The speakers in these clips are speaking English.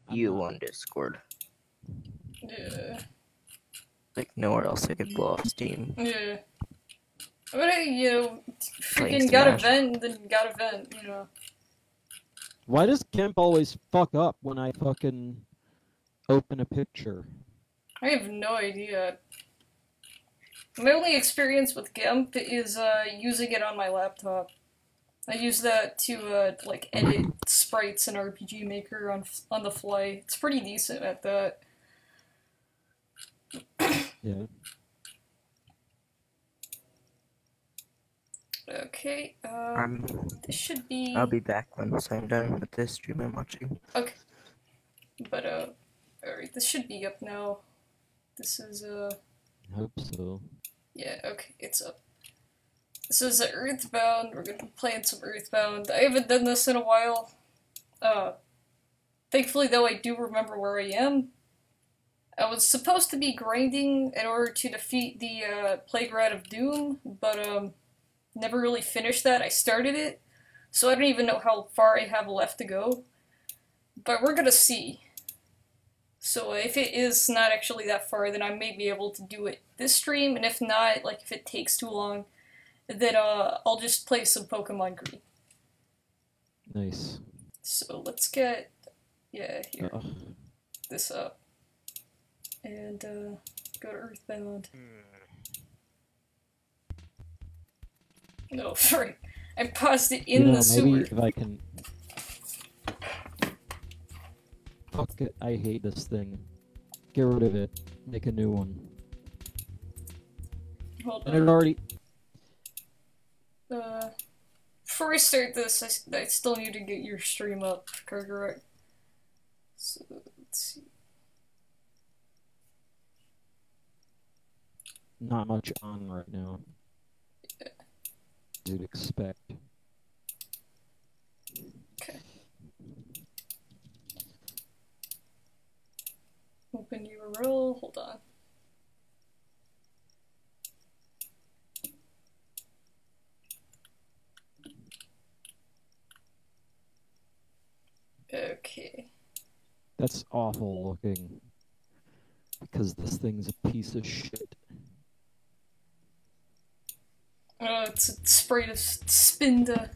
You on Discord. Yeah. Like, nowhere else I could blow off steam. Yeah. But hey, you know, Playing freaking got a Smash. vent, then got a vent, you know. Why does GIMP always fuck up when I fucking open a picture? I have no idea. My only experience with GIMP is using it on my laptop. I use that to like edit sprites in RPG Maker on the fly. It's pretty decent at that. Yeah. Okay, this should be... I'll be back once I'm done with this stream I'm watching. Okay. But, alright, this should be up now. This is, I hope so. yeah, okay, it's up. This is EarthBound. We're gonna be playing some EarthBound. I haven't done this in a while. Thankfully, though, I do remember where I am. I was supposed to be grinding in order to defeat the, Plague Rat of Doom, but, never really finished that. I started it, so I don't even know how far I have left to go. But we're gonna see. So if it is not actually that far, then I may be able to do it this stream, and if not, like if it takes too long, then I'll just play some Pokemon Green. Nice. So let's get, yeah, here, Uh-oh. this up. And go to EarthBound. No, sorry. I paused it in the sewer. Maybe if I can... Fuck it, I hate this thing. Get rid of it. Make a new one. Hold And on. it already... Before I start this, I still need to get your stream up, Kargaroc. So, let's see. Not much on right now. Yeah. As you'd expect. Okay. Open URL, hold on. Okay. That's awful looking. Because this thing's a piece of shit. It's a sprite of Spinda.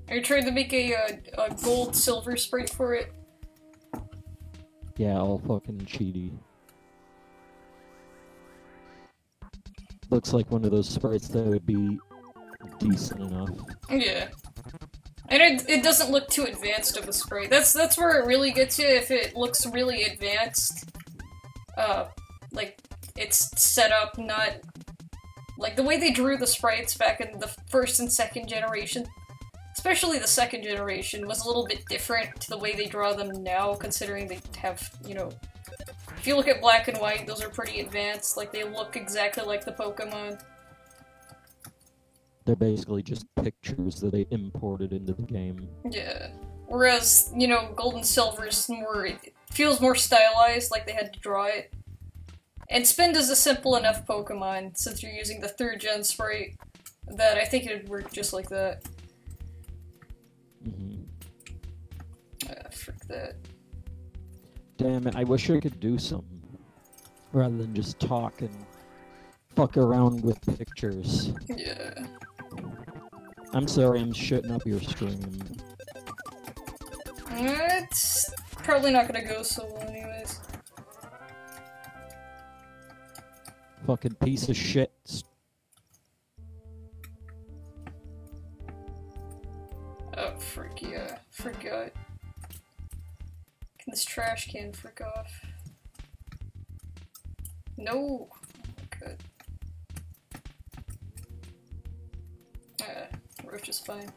Are you trying to make a gold-silver sprite for it? Yeah, all fucking cheaty. Looks like one of those sprites that would be decent enough. Yeah. And it doesn't look too advanced of a sprite. That's where it really gets you, if it looks really advanced. Like, it's set up not... Like, the way they drew the sprites back in the first and second generation, especially the second generation, was a little bit different to the way they draw them now, considering they have, you know... If you look at black and white, those are pretty advanced, like, they look exactly like the Pokemon. They're basically just pictures that they imported into the game. Yeah. Whereas, you know, Gold and Silver is more... It feels more stylized, like they had to draw it. And Spinda's a simple enough Pokemon, since you're using the 3rd gen sprite, that I think it'd work just like that. Mm-hmm. Frick that. Damn it, I wish I could do something. Rather than just talk and fuck around with pictures. Yeah. I'm sorry I'm shitting up your stream. It's probably not gonna go so well anyways. Fucking piece of shit. Oh, frick yeah. Forgot. Can this trash can frick off? No! Good. Roach is fine.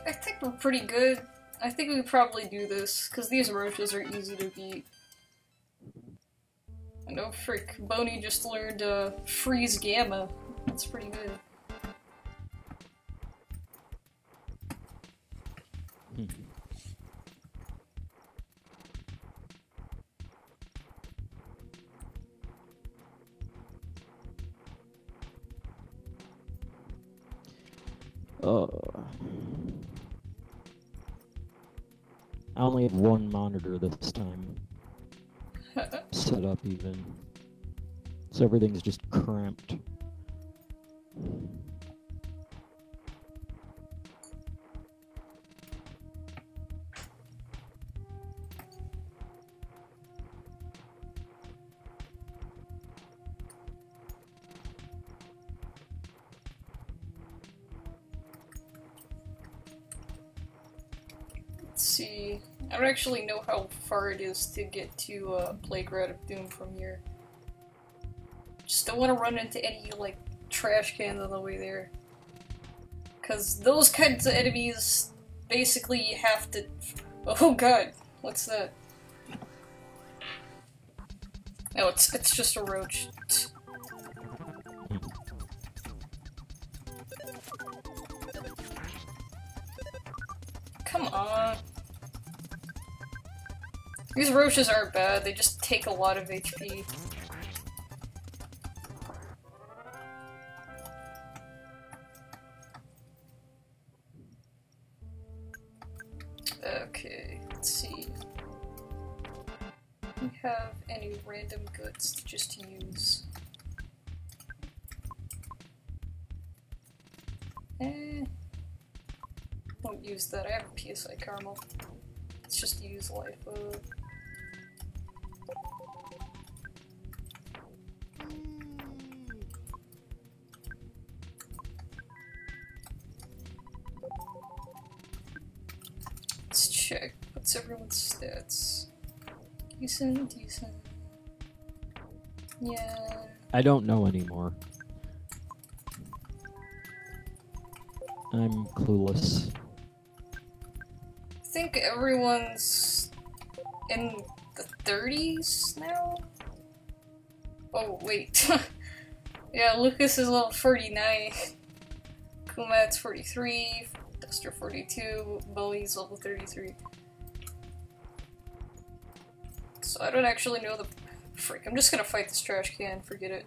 I think we're pretty good. I think we could probably do this, because these roaches are easy to beat. I know frick, Boney just learned Freeze Gamma. That's pretty good. I only have one monitor this time. Set up even. So everything's just cramped. Let's see. I don't actually know how far it is to get to Playground of Doom from here. Just don't want to run into any, like, trash cans on the way there. Because those kinds of enemies, basically you have to... Oh god, what's that? Oh, it's just a roach. Come on. These roaches aren't bad, they just take a lot of HP. Okay, let's see. Do we have any random goods just to use? Won't use that. I have a PSI caramel. Let's just use life. Let's check. What's everyone's stats? Decent, decent. Yeah. I don't know anymore. I'm clueless. I think everyone's in the 30s now? Oh, wait. Yeah, Lucas is level 49. Kumat's 43. Duster 42. Bowie's level 33. So I don't actually know the... Frick, I'm just gonna fight this trash can, forget it.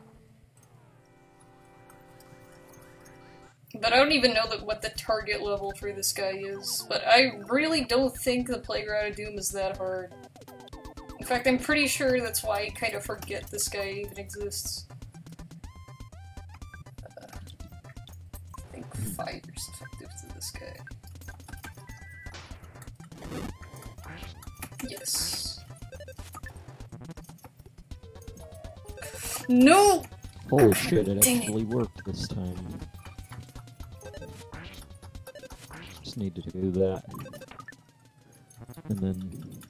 But I don't even know what the target level for this guy is. But I really don't think the Playground of Doom is that hard. In fact, I'm pretty sure that's why I kind of forget this guy even exists. I think fire's effective to this guy. Yes. No! Holy shit, it Dang it. actually worked this time. Just need to do that. And then...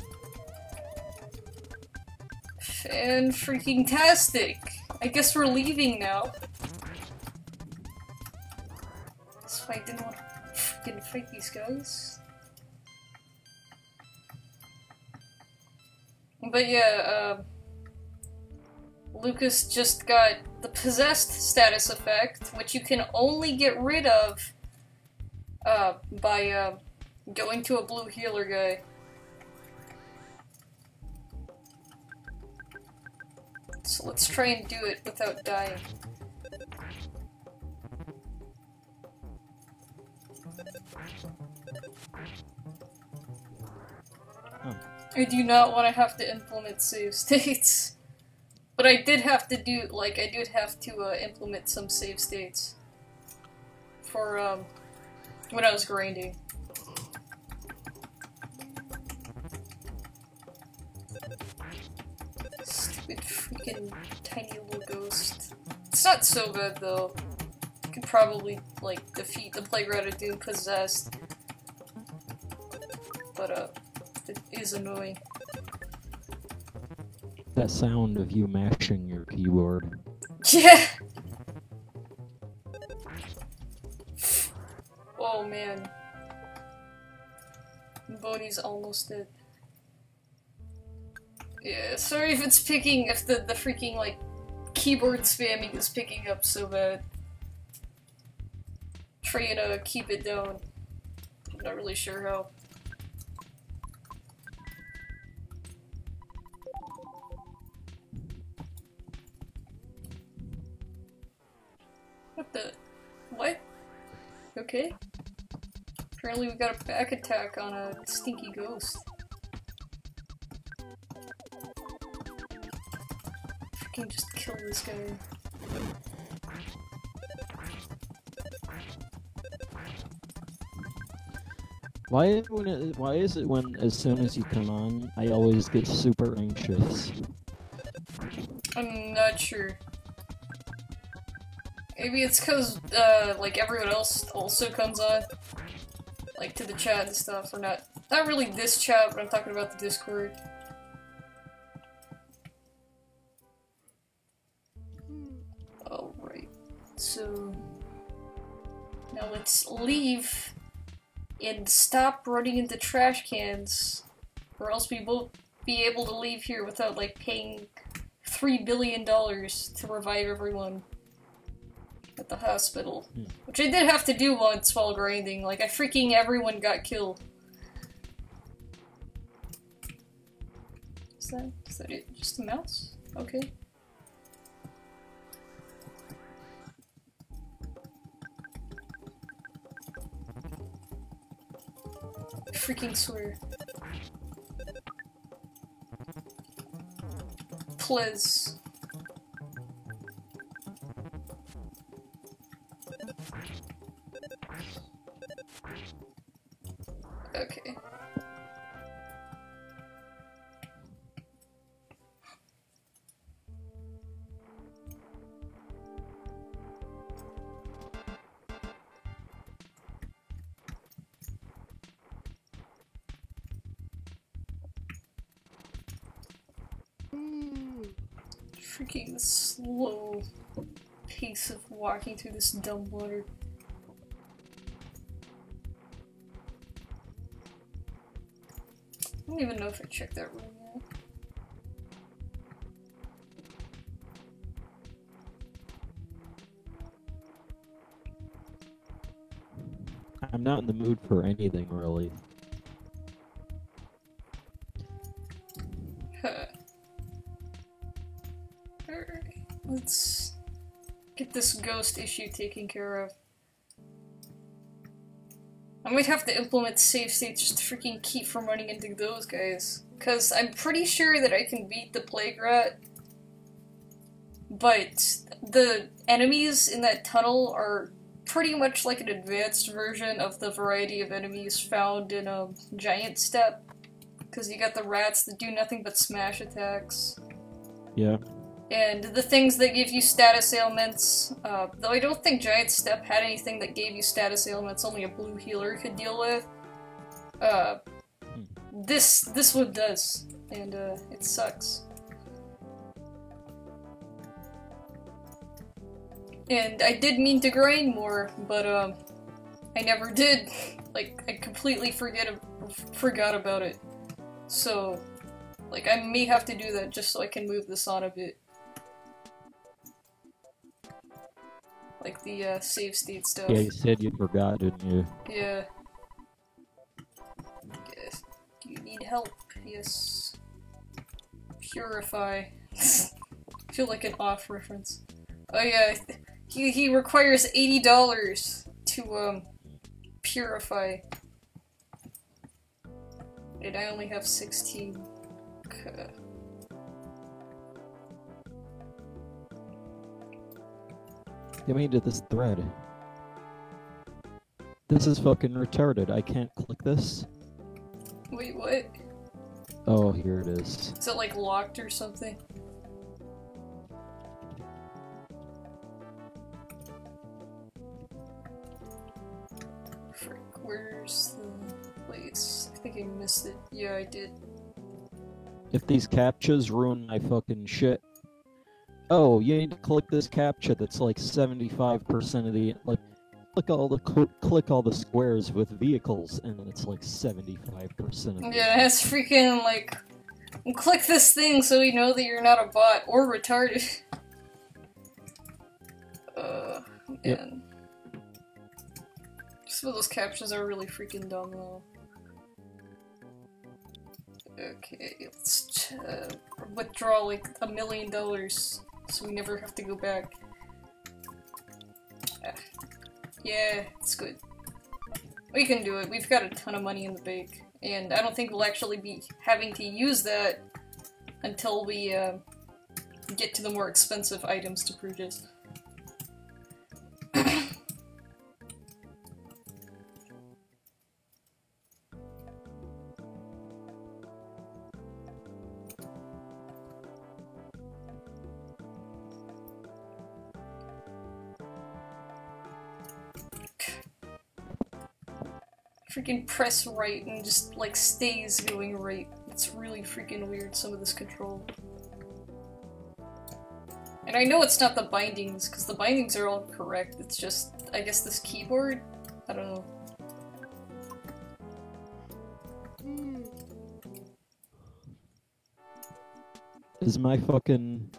Fan-freaking-tastic! I guess we're leaving now. That's why I didn't want to freaking fight these guys. But yeah, Lucas just got the possessed status effect, which you can only get rid of by going to a blue healer guy. So let's try and do it without dying. I do not want to have to implement save states. But I did have to do, like, I did have to implement some save states. For, when I was grinding. Stupid freaking tiny little ghost. It's not so bad though. You could probably, like, defeat the Playground of Doom possessed. But, it is annoying. That sound of you mashing your keyboard. Yeah! Oh man. Boney's almost dead. Yeah, sorry if it's picking, if the freaking, like, keyboard spamming is picking up so bad. Trying to keep it down. I'm not really sure how. What the? What? Okay. Apparently we got a back attack on a stinky ghost. Freaking just kill this guy. Why is it when as soon as you come on, I always get super anxious? I'm not sure. Maybe it's cause, like everyone else also comes on. Like to the chat and stuff, or not really this chat, but I'm talking about the Discord. Alright, so now let's leave and stop running into trash cans, or else we won't be able to leave here without like paying $3 billion to revive everyone at the hospital. Which I did have to do once while grinding, like everyone got killed. Is that it? Just a mouse? Okay. I freaking swear. Please. Okay. Freaking slow pace of walking through this dumb water. I don't even know if I checked that room yet. I'm not in the mood for anything, really. Huh. Alright, let's get this ghost issue taken care of. I might have to implement save states just to freaking keep from running into those guys. Cause I'm pretty sure that I can beat the Plague Rat, but the enemies in that tunnel are pretty much like an advanced version of the variety of enemies found in a Giant Step. Cause you got the rats that do nothing but smash attacks. Yeah. And the things that give you status ailments, though I don't think Giant Step had anything that gave you status ailments only a blue healer could deal with. This one does, and it sucks. And I did mean to grind more, but I never did. Like, I completely forgot about it. So, like, I may have to do that just so I can move this on a bit. Like the save state stuff. Yeah, you said you forgot, didn't you? Yeah. Yes. Do you need help? Yes. Purify. I feel like an off reference. Oh yeah, he requires $80 to purify. And I only have 16. Okay. Get me to this thread. This is fucking retarded. I can't click this. Wait, what? Oh, here it is. Is it like locked or something? Frick, where's the place? I think I missed it. Yeah, I did. If these captchas ruin my fucking shit. Oh, you need to click this captcha that's like 75% of the, like, click all the squares with vehicles, and then it's like 75% of Yeah, that's freaking, like, click this thing so we know that you're not a bot or retarded. Yep. Man. Some of those captures are really freaking dumb, though. Okay, let's withdraw like $1 million so we never have to go back. Yeah, it's good. We can do it. We've got a ton of money in the bank. And I don't think we'll actually be having to use that until we get to the more expensive items to purchase. Freaking press right and just like stays going right. It's really freaking weird, some of this control. And I know it's not the bindings, because the bindings are all correct. It's just, I guess, this keyboard? I don't know. Is my fucking...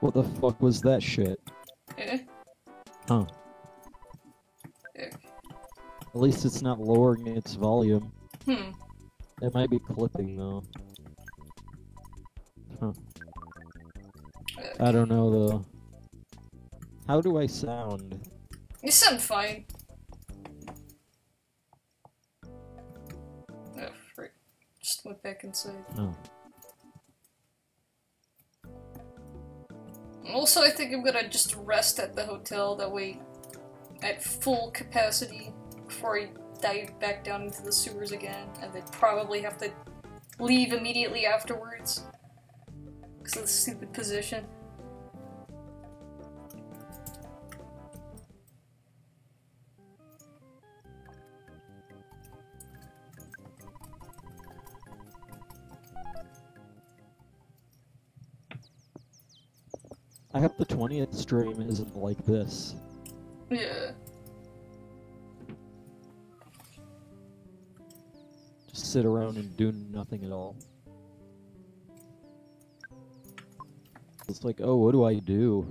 What the fuck was that shit? Eh? Huh. Eh. At least it's not lowering its volume. Hmm. It might be clipping, though. Huh. I don't know, though. How do I sound? You sound fine. Oh, frick. Just went back inside. Oh. Also, I think I'm gonna just rest at the hotel, that way, at full capacity, before I dive back down into the sewers again, and then probably have to leave immediately afterwards. Because of the stupid position. I hope the 20th stream isn't like this. Yeah. Just sit around and do nothing at all. It's like, oh, what do I do?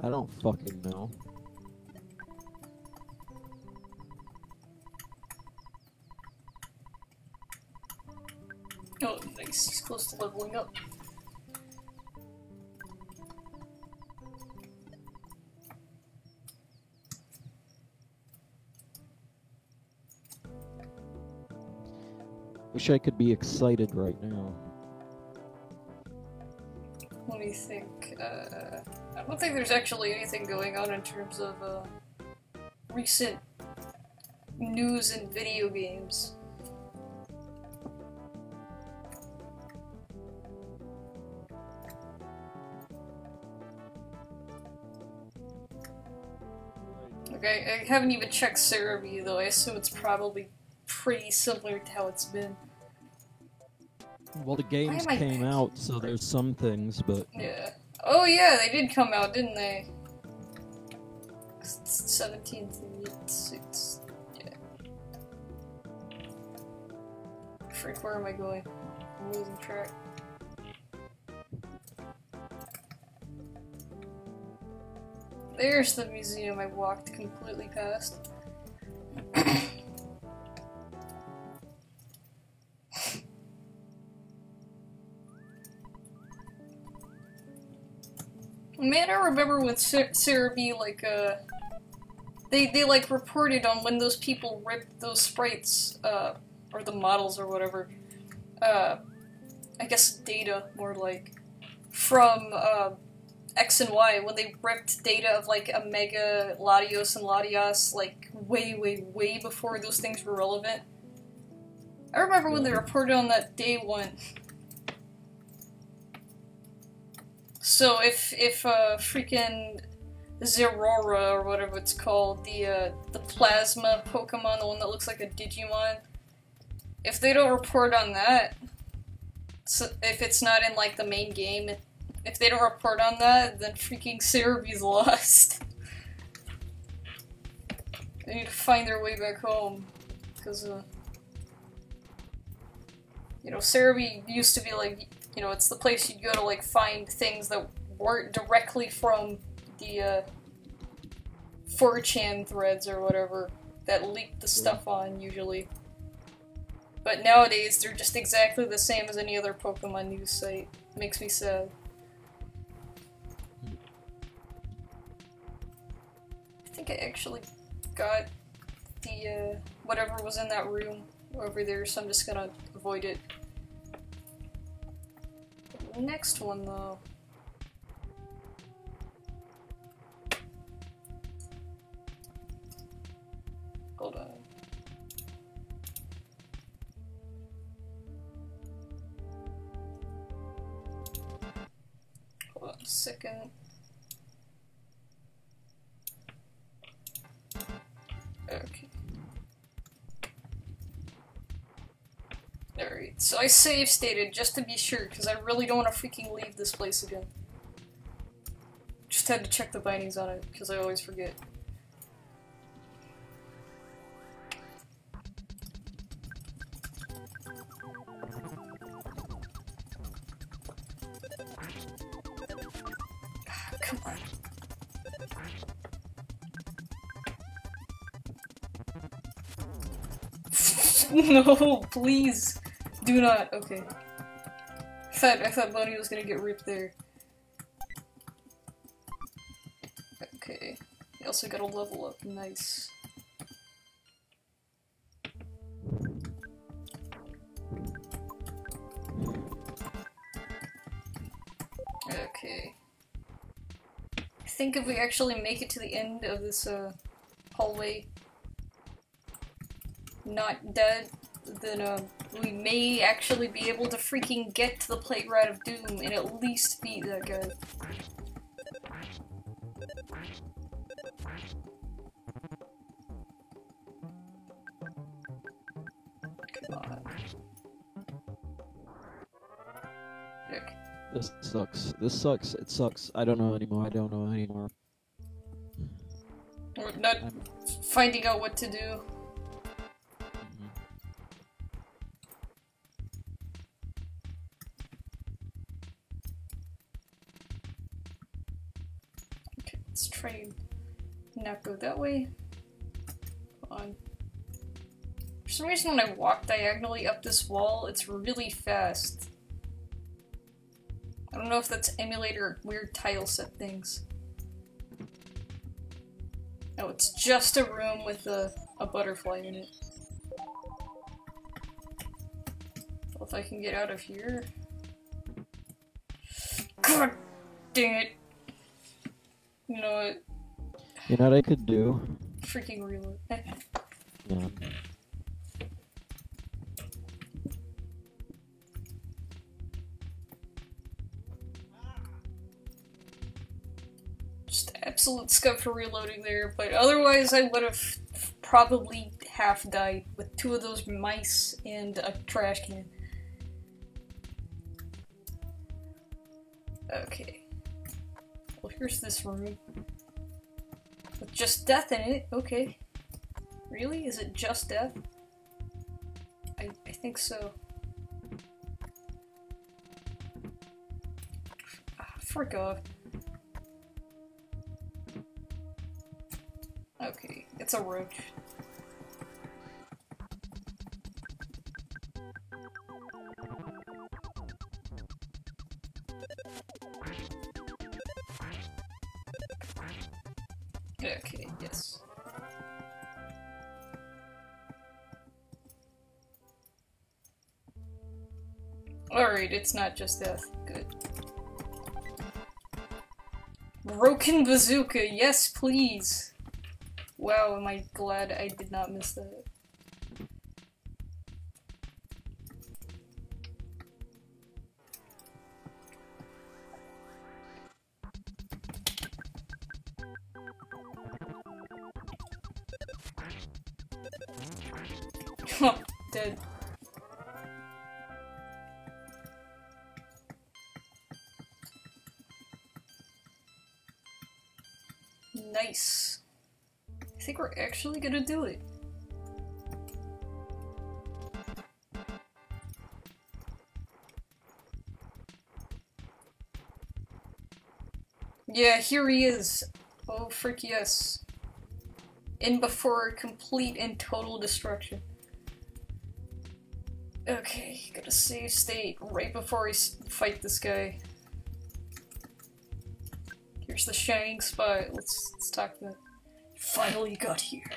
I don't fucking know. Oh, nice. He's close to leveling up. Wish I could be excited right now. Let me think. I don't think there's actually anything going on in terms of recent news in video games. Okay, I haven't even checked Cerebi, though. I assume it's probably pretty similar to how it's been. Well, the games Why am I came out, so there's some things, but... Yeah. Oh yeah, they did come out, didn't they? It's 17th, it's yeah. Frick, where am I going? I'm losing track. There's the museum I walked completely past. Man, I remember when Cerebi, like, they like, reported on when those people ripped those sprites, or the models or whatever, I guess data, more like, from, X and Y, when they ripped data of, like, Omega, Latios, and Latias, like, way before those things were relevant. I remember when they reported on that day one. So if freaking Zerora, or whatever it's called, the plasma Pokemon, the one that looks like a Digimon, if they don't report on that, so if it's not in, like, the main game, if they don't report on that, then freaking Cerebi's lost. They need to find their way back home, because, you know, Cerebi used to be, like, you know, it's the place you'd go to, like, find things that weren't directly from the, 4chan threads or whatever that leaked the stuff on, usually. But nowadays, they're just exactly the same as any other Pokemon news site. Makes me sad. think I actually got the, whatever was in that room over there, so I'm just gonna avoid it. Next one, though. Hold on. Hold on a second. Okay. Alright, so I save stated just to be sure, because I really don't want to freaking leave this place again. Just had to check the bindings on it, because I always forget. Come on. No, please. Do not. Okay. I thought Bonnie was gonna get ripped there. Okay. I also got a level up. Nice. Okay. I think if we actually make it to the end of this, hallway, not dead, then we may actually be able to freaking get to the Plate Ride of Doom and at least beat that guy. Come on. Okay. This sucks. This sucks. It sucks. I don't know anymore. I don't know anymore. We're not finding out what to do. Let's try and not go that way. Hold on. For some reason when I walk diagonally up this wall, it's really fast. I don't know if that's emulator or weird tile set things. Oh, it's just a room with a butterfly in it. Well, if I can get out of here... God dang it! You know what? You know what I could do? Freaking reload. Yeah. Just absolute scum for reloading there, but otherwise I would have probably half died with 2 of those mice and a trash can. Okay. Well, here's this room. With just death in it, okay. Really? Is it just death? I think so. Frick off. Okay, it's a roach. Okay, yes. Alright, it's not just death. Good. Broken bazooka, yes please! Wow, am I glad I did not miss that. Dead. Nice. I think we're actually gonna do it. Yeah, here he is. Oh, frick yes. In before complete and total destruction. Okay, gotta save state right before we fight this guy. Here's the shining spot. Let's talk about it. Finally got here.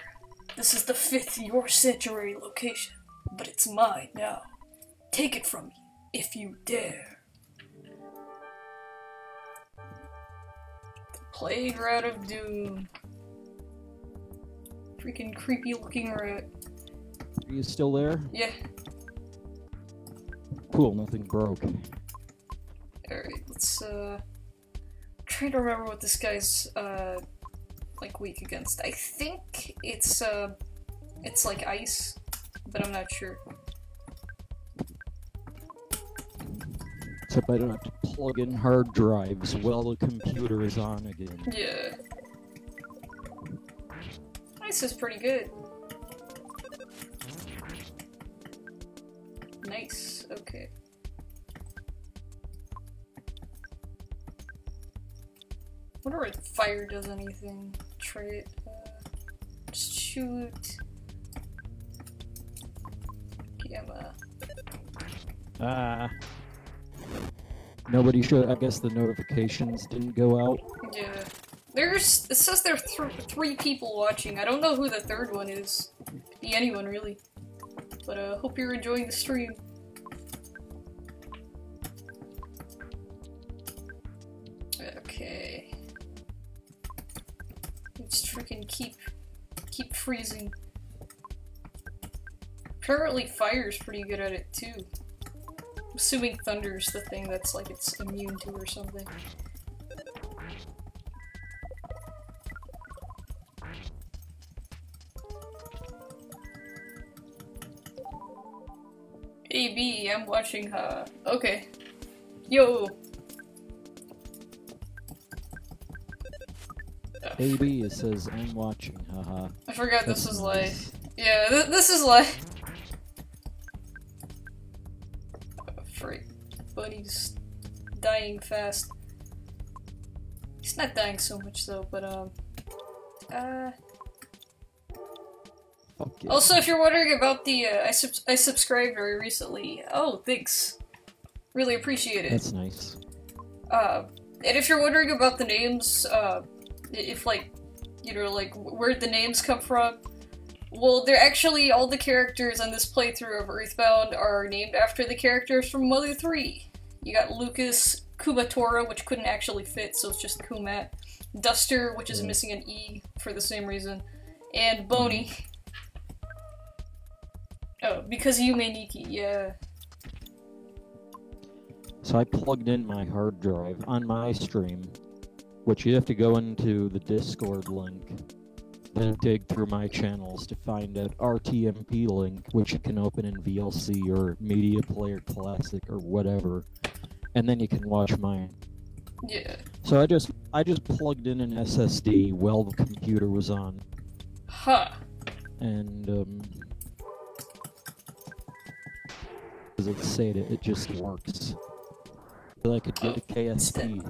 This is the 5th Your Sanctuary location, but it's mine now. Take it from me, if you dare. The Plague Rat of Doom. Freaking creepy looking rat. Are you still there? Yeah. Cool, nothing broke. Alright, let's trying to remember what this guy's like weak against. I think it's like ice, but I'm not sure. Except I don't have to plug in hard drives while the computer is on again. Yeah. Ice is pretty good. Nice, okay. Wonder if fire does anything. Try it. Just shoot. Gamma. Nobody should. I guess the notifications didn't go out. Yeah. It says there are 3 people watching. I don't know who the 3rd one is. Could be anyone, really. But hope you're enjoying the stream. Okay. Just freaking keep freezing. Apparently fire's pretty good at it too. I'm assuming thunder's the thing that's like it's immune to or something. AB, I'm watching okay. Yo! AB, it says I'm watching, haha. I forgot That's this was nice. live. Yeah, this is live. Oh, freak. Buddy's dying fast. He's not dying so much though, but Fuck yeah. Also, if you're wondering about the, I subscribed very recently. Oh, thanks. Really appreciate it. That's nice. And if you're wondering about the names, if like, you know, like where'd the names come from? Well, they're actually, all the characters on this playthrough of EarthBound are named after the characters from Mother 3. You got Lucas, Kumatora, which couldn't actually fit, so it's just Kumat. Duster, which is missing an E for the same reason. And Boney. Oh, because Yume Nikki, yeah. So I plugged in my hard drive on my stream, which you have to go into the Discord link, then dig through my channels to find an RTMP link, which you can open in VLC or Media Player Classic or whatever, and then you can watch mine. Yeah. So I just plugged in an SSD while the computer was on. Huh. And as it said, it just works. So I could get a KSP.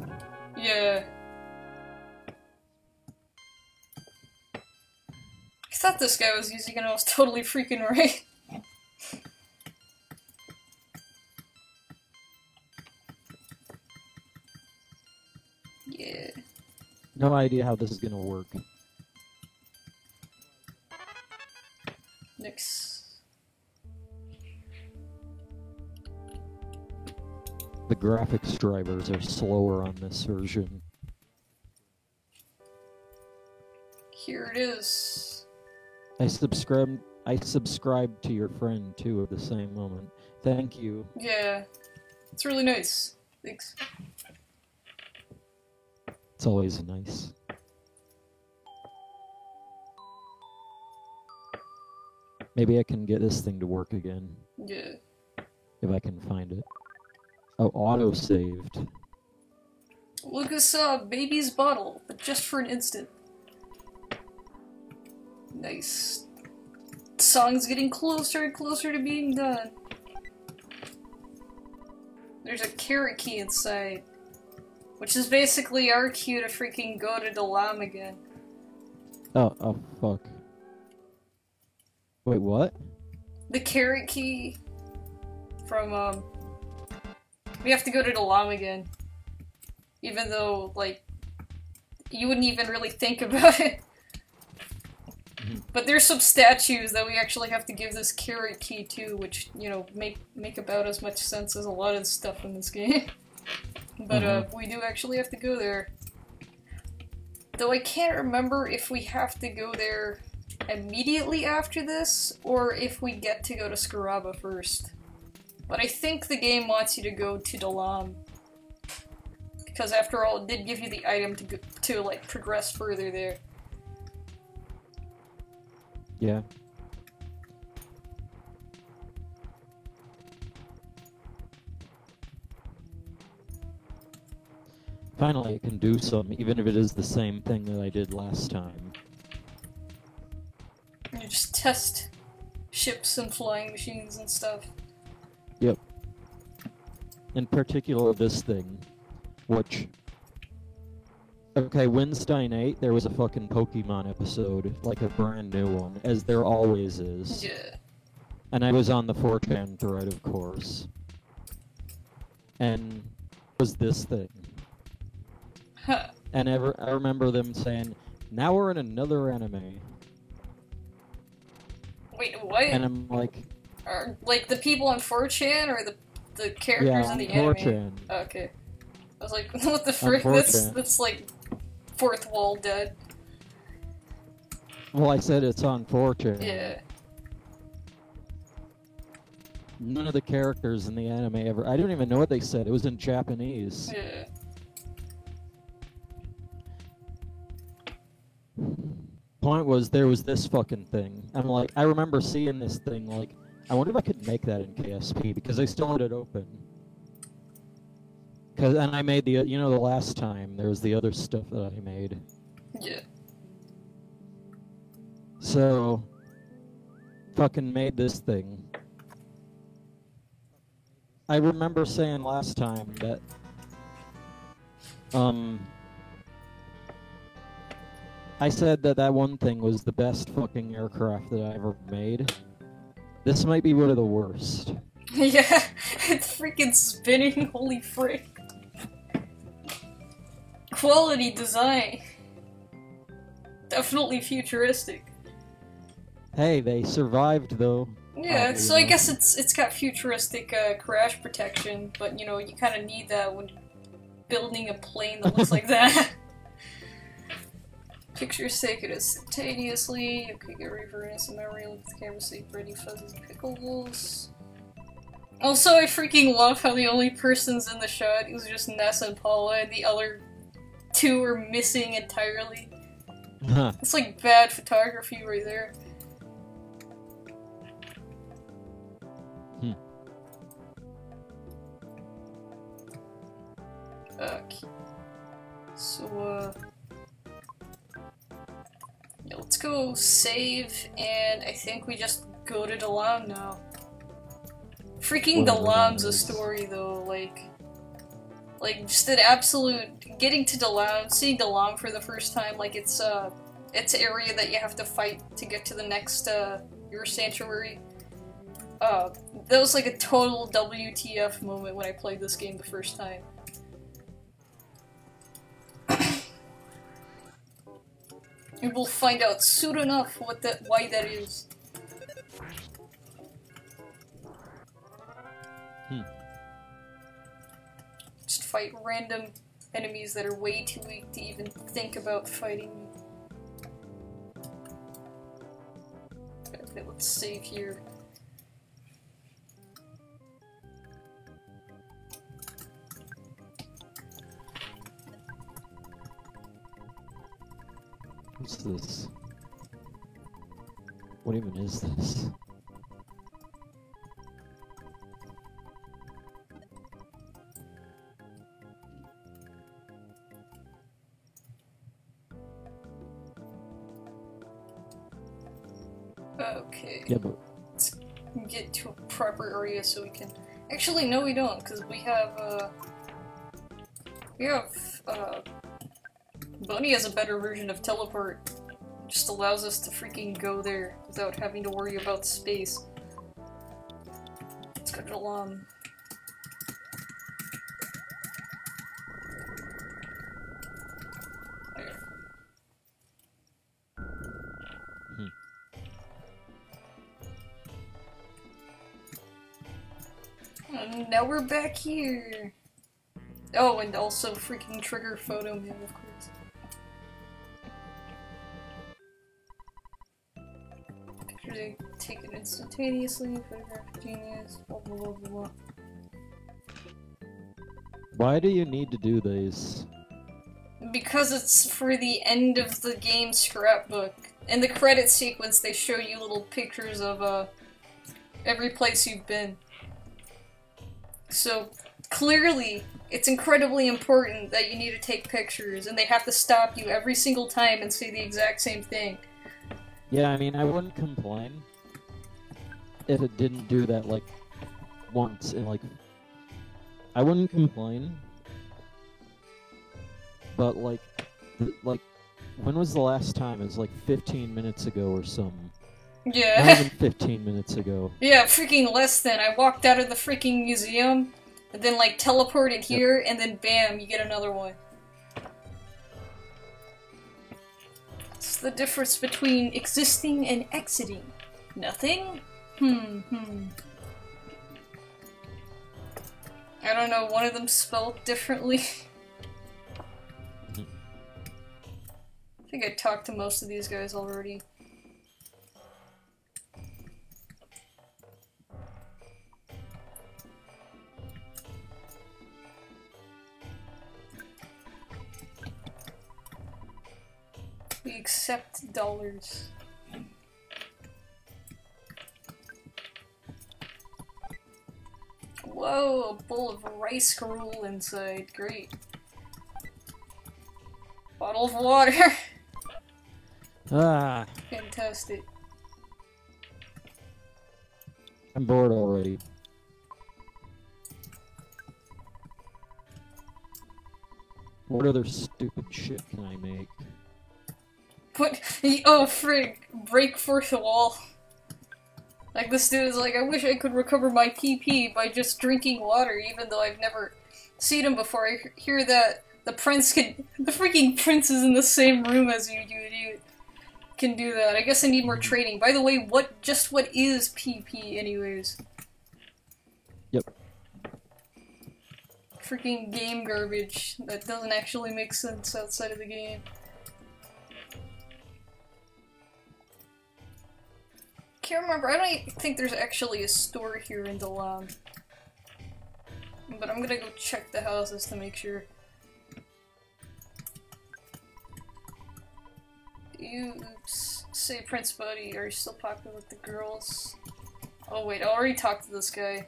Yeah. I thought this guy was using it, I was totally freaking right. Yeah. No idea how this is gonna work. Next. The graphics drivers are slower on this version. Here it is. I subscribed to your friend too at the same moment. Thank you. Yeah. It's really nice. Thanks. It's always nice. Maybe I can get this thing to work again. Yeah. If I can find it. Oh, auto-saved. Lucas saw baby's bottle, but just for an instant. Nice. The song's getting closer and closer to being done. There's a carrot key inside, which is basically our cue to freaking go to Dalam again. Oh, fuck. Wait, what? The carrot key from, we have to go to Dalam again. Even though, like, you wouldn't even really think about it. But there's some statues that we actually have to give this carrot key to, which, you know, make about as much sense as a lot of the stuff in this game. But, we do actually have to go there. Though I can't remember if we have to go there immediately after this, or if we get to go to Scaraba first. But I think the game wants you to go to Dalam. Because after all, it did give you the item to like, progress further there. Yeah. Finally, I can do some, even if it is the same thing that I did last time. You just test ships and flying machines and stuff. Yep. In particular, this thing, which... Okay, Winstein 8, there was a fucking Pokemon episode, like a brand new one, as there always is. Yeah. And I was on the 4chan thread, of course. And it was this thing. Huh. And I remember them saying, now we're in another anime. Wait, what? And I'm like... Are, like, the people on 4chan, or the characters in the anime? 4chan. Oh, okay. I was like, what the frick? That's like... fourth wall dead. Well, I said it's on 4chan. Yeah. None of the characters in the anime ever... I don't even know what they said. It was in Japanese. Yeah. Point was, there was this fucking thing. I'm like, I remember seeing this thing, like, I wonder if I could make that in KSP, because I still had it open. And I made the, you know, the last time, there was the other stuff that I made. Yeah. So, fucking made this thing. I remember saying last time that, I said that that one thing was the best fucking aircraft that I ever made. This might be one of the worst. Yeah, it's freaking spinning, holy frick. Quality design. Definitely futuristic. Hey, they survived though. Yeah, so I guess it's got futuristic crash protection, but you know, you kind of need that when building a plane that looks like that. Pictures taken instantaneously. Okay, get ready for innocent memory. Look at the camera, see pretty fuzzy pickles. Also, I freaking love how the only persons in the shot is just Ness and Paula, and the other two are missing entirely. Huh. It's like bad photography right there. Okay. So, yeah, let's go save, and I think we just go to Dalam now. Freaking Dalam's a story, though, like, just an absolute, getting to Dalam, seeing Dalam for the first time, like, it's area that you have to fight to get to the next, your sanctuary. That was like a total WTF moment when I played this game the first time. And we'll find out soon enough why that is. Just fight random enemies that are way too weak to even think about fighting me. Okay, let's save here. What's this? What even is this? Okay. Yeah, but let's get to a proper area so we can... Actually, no we don't, because we have, Bunny has a better version of teleport. It just allows us to freaking go there without having to worry about space. Let's go to Dalam. And now we're back here. Oh, and also freaking trigger photo man, of course. Pictures taken instantaneously, photographic genius, blah blah blah blah blah. Why do you need to do these? Because it's for the end of the game scrapbook. In the credit sequence, they show you little pictures of, every place you've been. So, clearly, it's incredibly important that you need to take pictures, and they have to stop you every single time and say the exact same thing. Yeah, I mean, I wouldn't complain if it didn't do that, like, once in, like... I wouldn't complain. But, like, when was the last time? It was, like, 15 minutes ago or something. Yeah. Not even 15 minutes ago. Yeah, freaking less than. I walked out of the freaking museum, and then, like, teleported here, and then bam, you get another one. What's the difference between existing and exiting? Nothing? I don't know, one of them spelled differently. I think I talked to most of these guys already. We accept dollars. Whoa, a bowl of rice gruel inside. Great. Bottle of water. Ah, Fantastic. I'm bored already. What other stupid shit can I make? What? Oh, frig. Break fourth wall. Like, this dude is like, I wish I could recover my PP by just drinking water, even though I've never seen him before. I hear that the freaking prince is in the same room as you, you idiot. Can do that. I guess I need more training. By the way, what is PP, anyways? Yep. Freaking game garbage that doesn't actually make sense outside of the game. Can't remember. I don't even think there's actually a store here in Dalam. But I'm gonna go check the houses to make sure. You say, Prince Buddy, are you still popular with the girls? Oh wait, I already talked to this guy.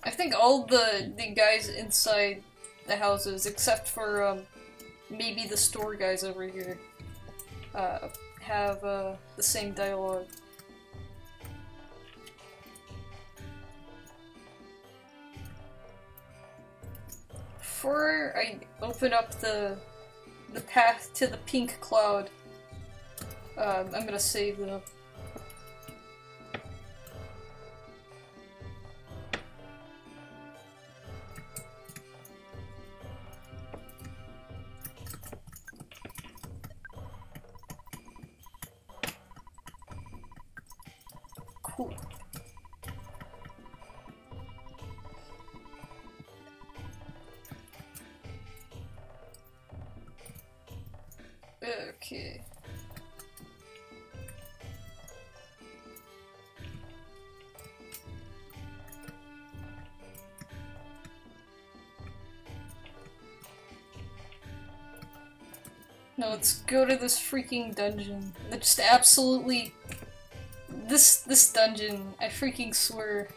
I think all the guys inside the houses, except for maybe the store guys over here, have the same dialogue. Before I open up the path to the pink cloud, I'm gonna save though. Cool. Okay. No, let's go to this freaking dungeon. It's just absolutely... This dungeon, I freaking swear.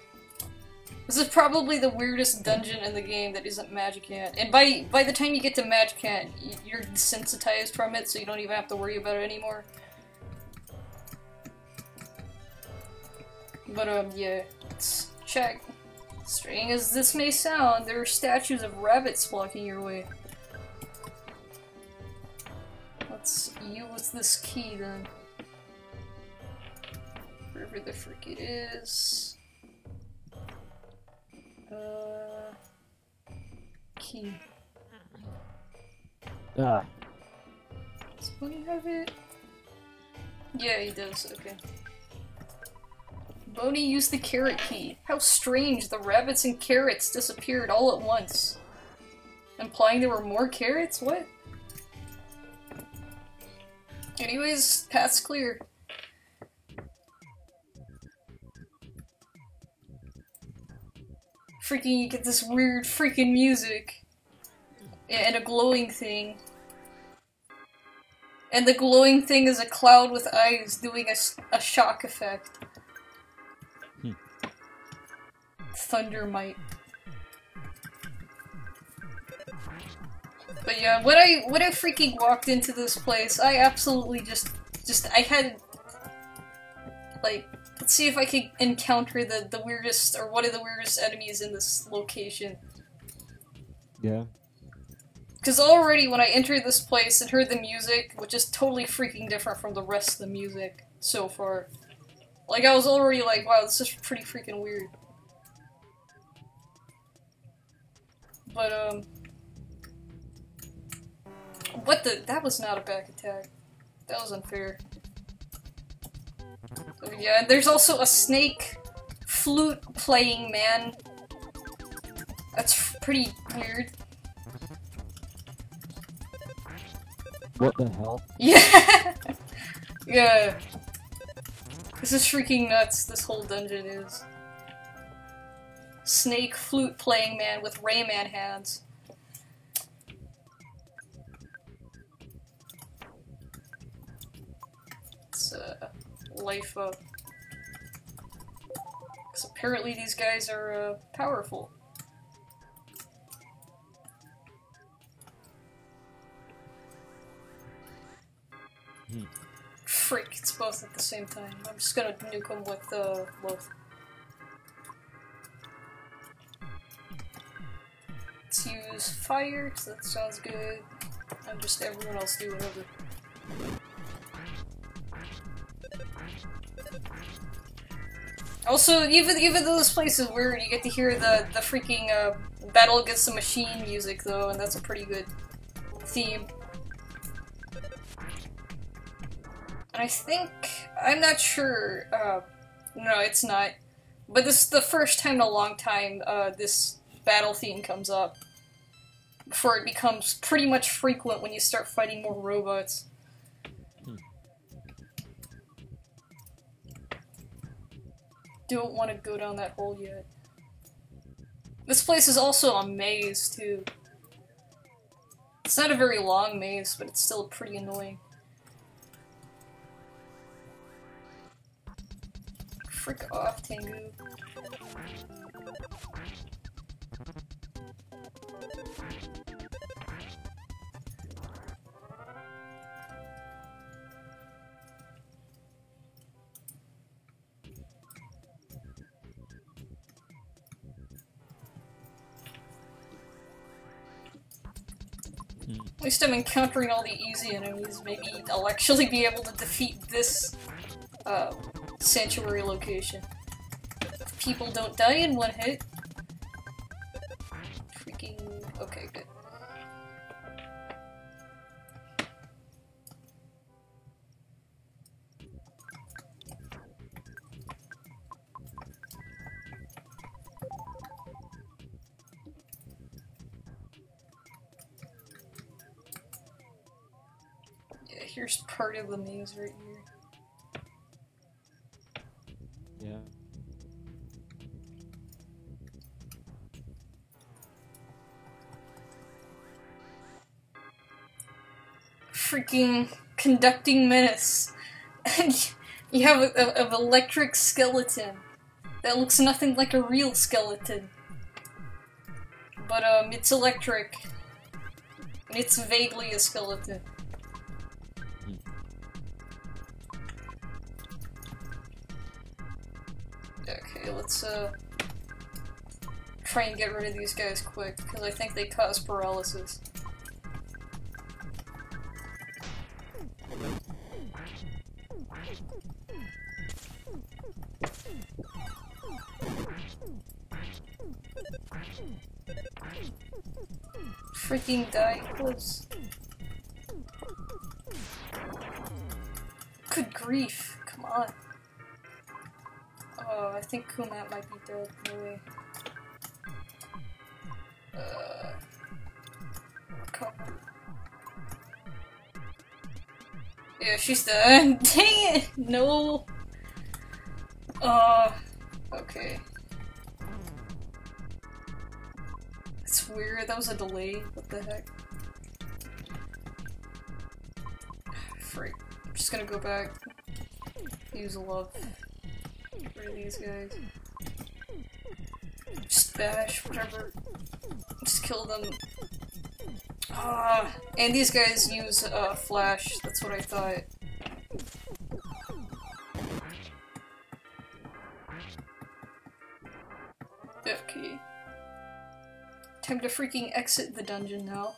This is probably the weirdest dungeon in the game that isn't Magicant. And by the time you get to Magicant, you're desensitized from it, so you don't even have to worry about it anymore. But yeah, let's check. Strange as this may sound, there are statues of rabbits blocking your way. Let's use this key then. Wherever the frick it is. Key. Ah. Does Bunny have it? Yeah, he does, okay. Boney used the carrot key. How strange, the rabbits and carrots disappeared all at once. Implying there were more carrots? What? Anyways, path's clear. Freaking, you get this weird freaking music. And a glowing thing. And the glowing thing is a cloud with eyes doing a shock effect. Thunder might. But yeah, when I freaking walked into this place, I absolutely just I had, like, let's see if I could encounter the weirdest, or one of the weirdest enemies in this location. Yeah. Because already when I entered this place and heard the music, which is totally freaking different from the rest of the music so far, like, I was already like, wow, this is pretty freaking weird. But, what the? That was not a back attack. That was unfair. So, yeah, there's also a snake flute playing man. That's pretty weird. What the hell? Yeah! Yeah. This is freaking nuts, this whole dungeon is. Snake flute playing man with Rayman hands. It's life up. Because apparently these guys are powerful. Frick, it's both at the same time. I'm just gonna nuke them with both. Let's use fire, because that sounds good. And just everyone else do whatever. Also, even though this place is weird, you get to hear the freaking Battle Against the Machine music though, and that's a pretty good theme. And I think, I'm not sure, no it's not, but this is the first time in a long time this battle theme comes up. Before it becomes pretty much frequent when you start fighting more robots. Don't want to go down that hole yet. This place is also a maze, too. It's not a very long maze, but it's still pretty annoying. Frick off, Tengu. At least I'm encountering all the easy enemies. Maybe I'll actually be able to defeat this sanctuary location. If people don't die in one hit. Freaking... okay, good. Here's part of the maze right here. Yeah. Freaking conducting menace. And you have an electric skeleton that looks nothing like a real skeleton. But it's electric. And it's vaguely a skeleton. Okay, let's try and get rid of these guys quick, because I think they cause paralysis. Freaking die, close. Good grief, come on. think Kumat might be dead. No way. Come on. Yeah, she's dead. Dang it! No! Okay. It's weird, that was a delay. What the heck? Freak. I'm just gonna go back. Use love for these guys. Just bash, whatever. Just kill them. And these guys use flash, that's what I thought. Okay. Time to freaking exit the dungeon now.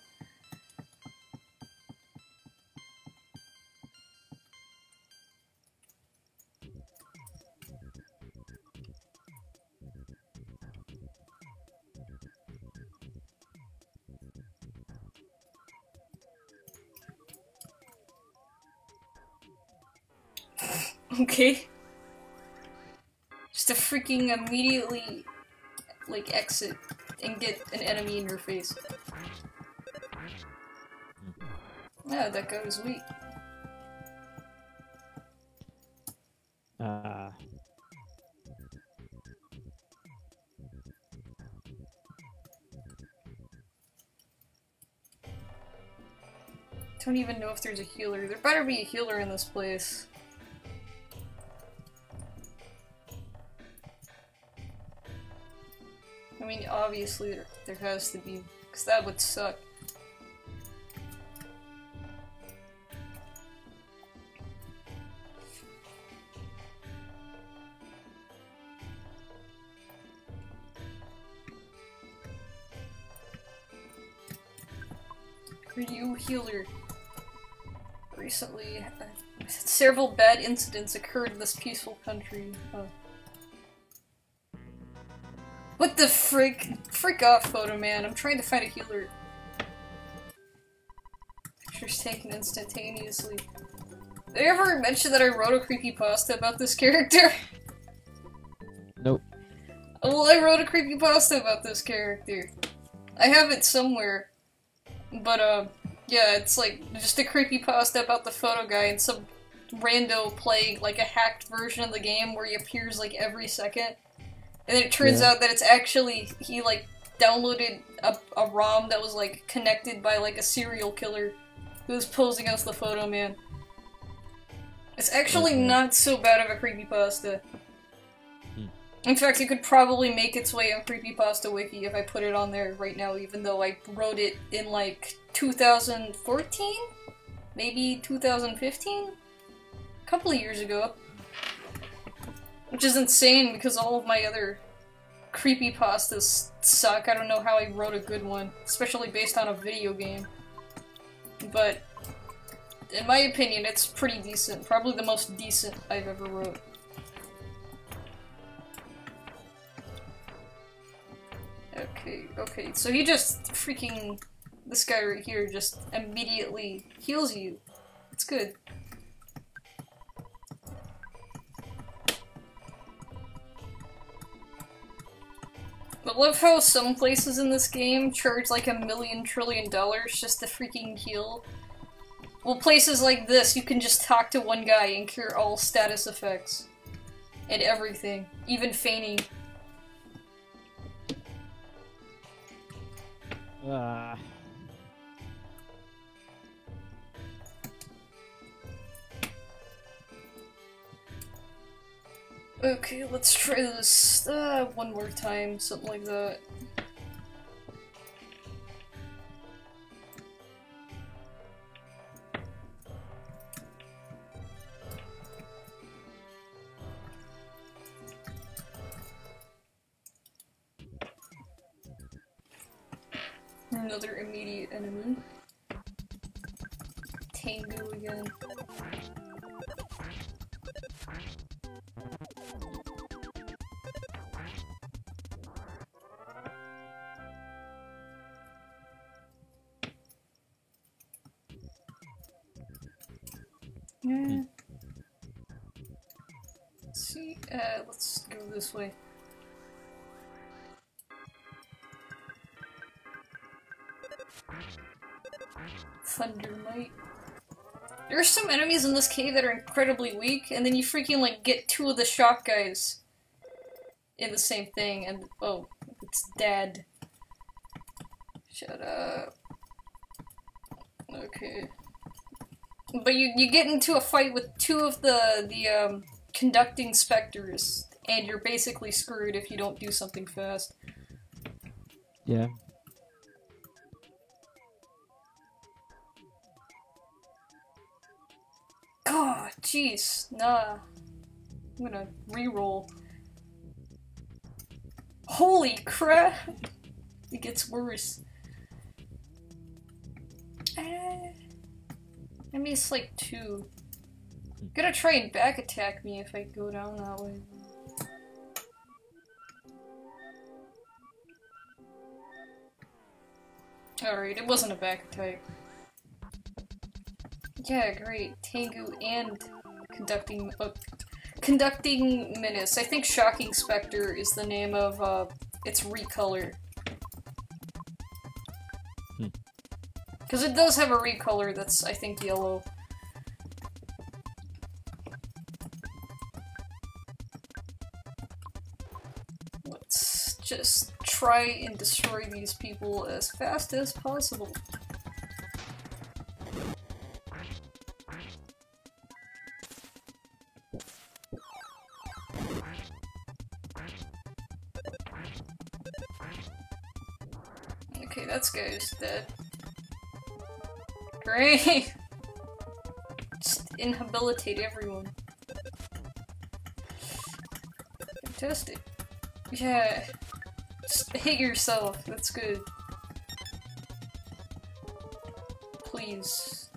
Okay. Just to freaking immediately, like, exit and get an enemy in your face. Yeah, that guy was weak. Don't even know if there's a healer. There better be a healer in this place. I mean, obviously there has to be, because that would suck. Are you healer? Recently, several bad incidents occurred in this peaceful country. What the frick? Frick off, photo man. I'm trying to find a healer. Pictures taken instantaneously. Did I ever mention that I wrote a creepypasta about this character? Nope. Well, I wrote a creepypasta about this character. I have it somewhere. But, yeah, it's like just a creepypasta about the photo guy and some rando playing like a hacked version of the game where he appears like every second. And then it turns out that it's actually, he like downloaded a ROM that was like connected by like a serial killer who was posing as the photo man. It's actually not so bad of a creepypasta. In fact, it could probably make its way on Creepypasta Wiki if I put it on there right now, even though I wrote it in like 2014? Maybe 2015? A couple of years ago. Which is insane because all of my other creepypastas suck. I don't know how I wrote a good one, especially based on a video game. But in my opinion, it's pretty decent. Probably the most decent I've ever wrote. Okay, so he just freaking... This guy right here just immediately heals you. It's good. I love how some places in this game charge like $1 million trillion just to freaking heal. Well, places like this, you can just talk to one guy and cure all status effects. And everything. Even feigning. Okay, let's try this one more time, something like that. Another immediate enemy. Tengu again. see. Let's go this way. Thundermite. There are some enemies in this cave that are incredibly weak, and then you freaking like get two of the shock guys in the same thing, and oh, it's dead. Shut up. Okay. But you get into a fight with two of the conducting specters, and you're basically screwed if you don't do something fast. Yeah. God, jeez, nah. I'm gonna re-roll. Holy crap! It gets worse. I missed like 2. Gonna try and back attack me if I go down that way. Alright, it wasn't a back attack. Yeah, great. Tengu and conducting menace. I think Shocking Spectre is the name of its recolor. Because it does have a recolor that's, I think, yellow. Let's just try and destroy these people as fast as possible. Okay, that's guy's dead. Great! Just inhabilitate everyone. Fantastic. Yeah. Just hit yourself. That's good. Please.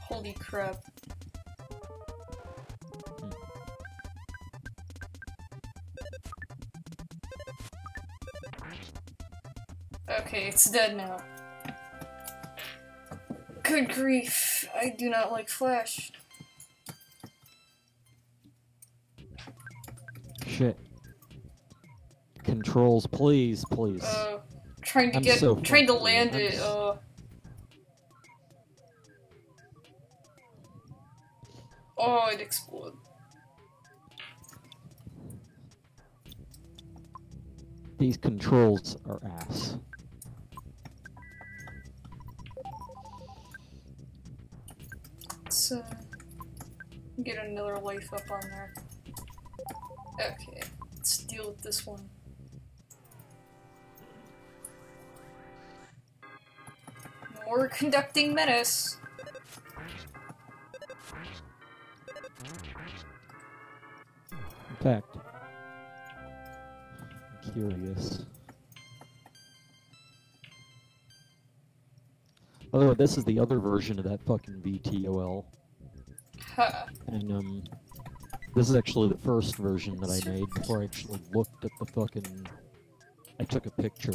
Holy crap. Okay, it's dead now. Good grief, I do not like Flash. Shit. Controls, please, please. Trying to land it, Oh, it exploded. These controls are ass. Let's get another life up on there. Okay, let's deal with this one. More conducting menace. In fact, I'm curious. Oh, this is the other version of that fucking VTOL. Huh. And, this is actually the first version that I made before I actually looked at the fucking... I took a picture.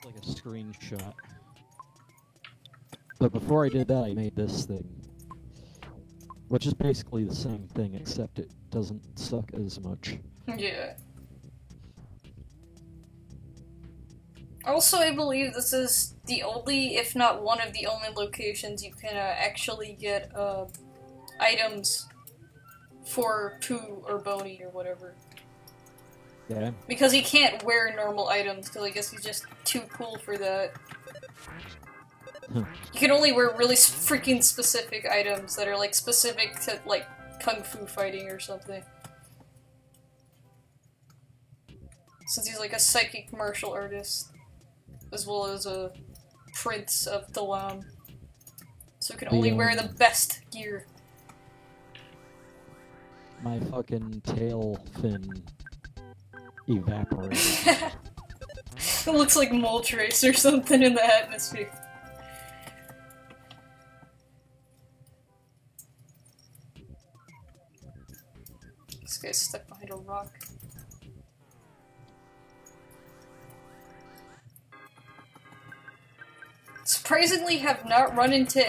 Like a screenshot. But before I did that, I made this thing. Which is basically the same thing, except it doesn't suck as much. Yeah. Also, I believe this is the only, if not one of the only locations you can actually get items for Pooh or Boney or whatever. Yeah. Because he can't wear normal items, because I guess he's just too cool for that. You can only wear really freaking specific items that are like specific to like kung fu fighting or something. Since he's like a psychic martial artist, as well as a prince of Dalam. So he can only wear the best gear. My fucking tail fin evaporated. It looks like mole trace or something in the atmosphere. This guy's stuck behind a rock. surprisingly have not run into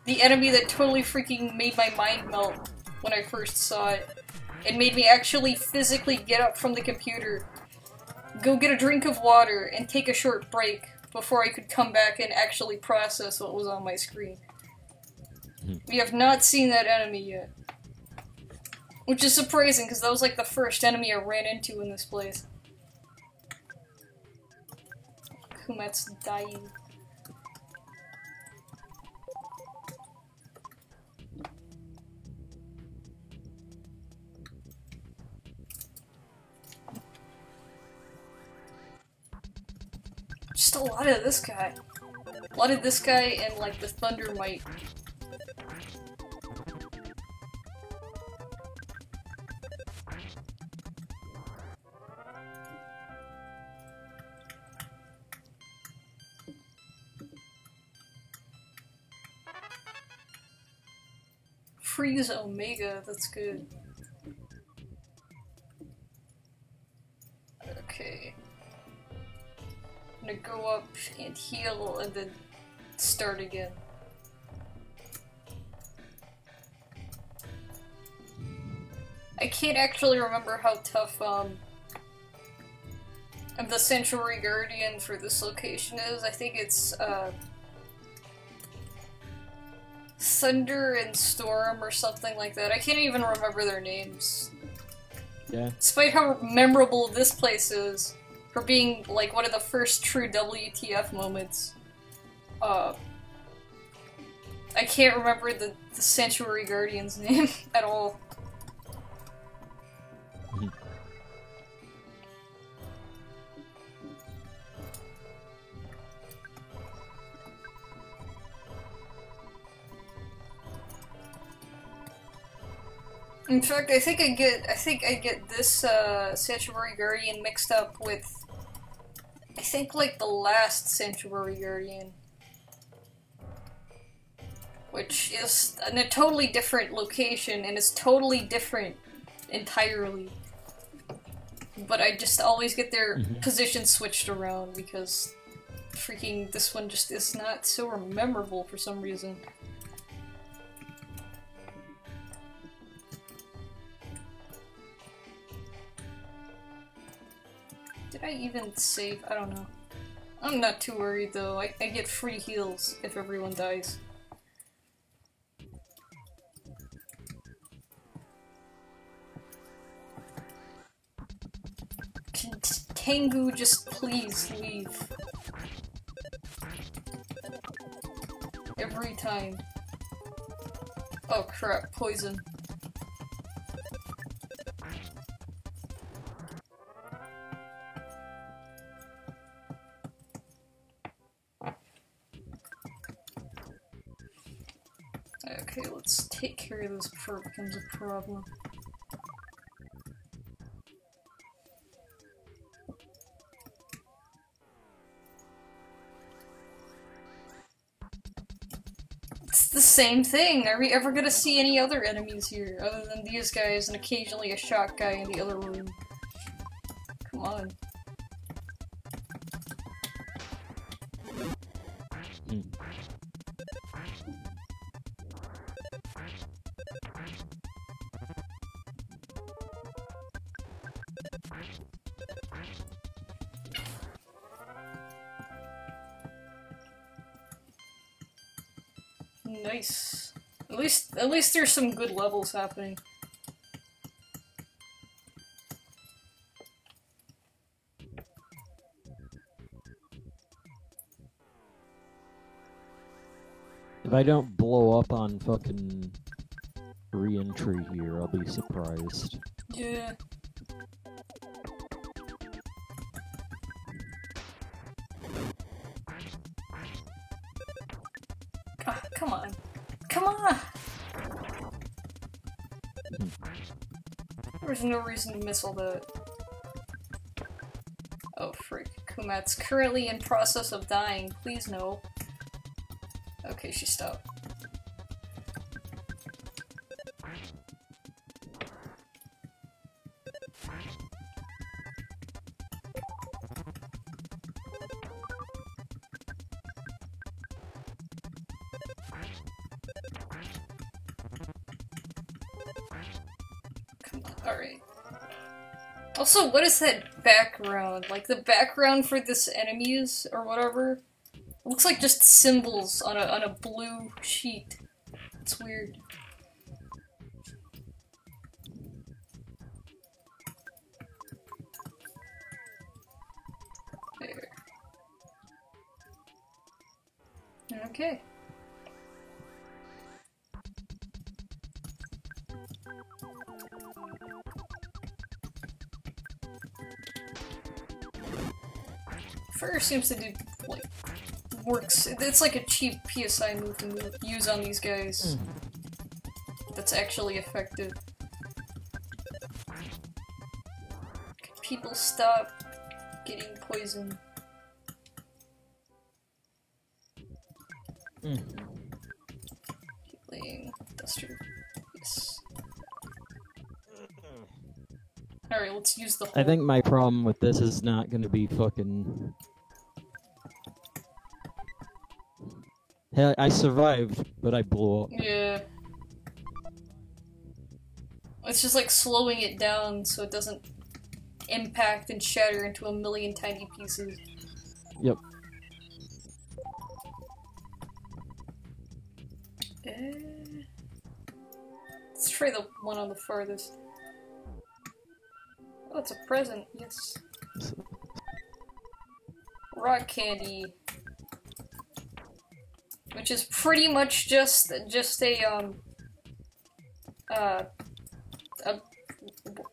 the enemy that totally freaking made my mind melt when I first saw it. It made me actually physically get up from the computer, go get a drink of water, and take a short break before I could come back and actually process what was on my screen. We have not seen that enemy yet. Which is surprising, because that was like the first enemy I ran into in this place. Kumet's dying. Just a lot of this guy. A lot of this guy and like the Thunder Mite. Freeze Omega, that's good. Okay. I'm gonna go up and heal and then start again. I can't actually remember how tough the Sanctuary Guardian for this location is. I think it's Thunder and Storm or something like that. I can't even remember their names. Yeah. Despite how memorable this place is for being like one of the first true WTF moments, I can't remember the Sanctuary Guardian's name at all. In fact, I think I get this Sanctuary Guardian mixed up with, I think, like the last Sanctuary Guardian, which is in a totally different location and is totally different entirely. But I just always get their positions switched around because freaking this one just is not so memorable for some reason. Did I even save? I don't know. I'm not too worried though. I get free heals if everyone dies. Can Tengu just please leave? Every time. Oh crap, poison. Okay, let's take care of this before it becomes a problem. It's the same thing! Are we ever gonna see any other enemies here, other than these guys and occasionally a shot guy in the other room? Come on. Nice. At least there's some good levels happening. If I don't blow up on fucking re-entry here, I'll be surprised. Yeah. Ah, come on. Come on! There's no reason to miss all that. Oh freak. Kumat's currently in process of dying. Please no. Okay, she stopped. Alright. Also, what is that background? Like, the background for this enemies, or whatever? It looks like just symbols on a blue sheet. It's weird. There. Okay. Fur seems to do, like, works. It's like a cheap PSI move to use on these guys. That's actually effective. Can people stop getting poisoned? Healing, duster. Yes. Alright, let's use the whole... I think my problem with this is not gonna be fucking... Hell, I survived, but I blew up. Yeah. It's just like slowing it down so it doesn't impact and shatter into a million tiny pieces. Yep. Let's try the one on the farthest. Oh, it's a present, yes. Rock candy. Which is pretty much just a,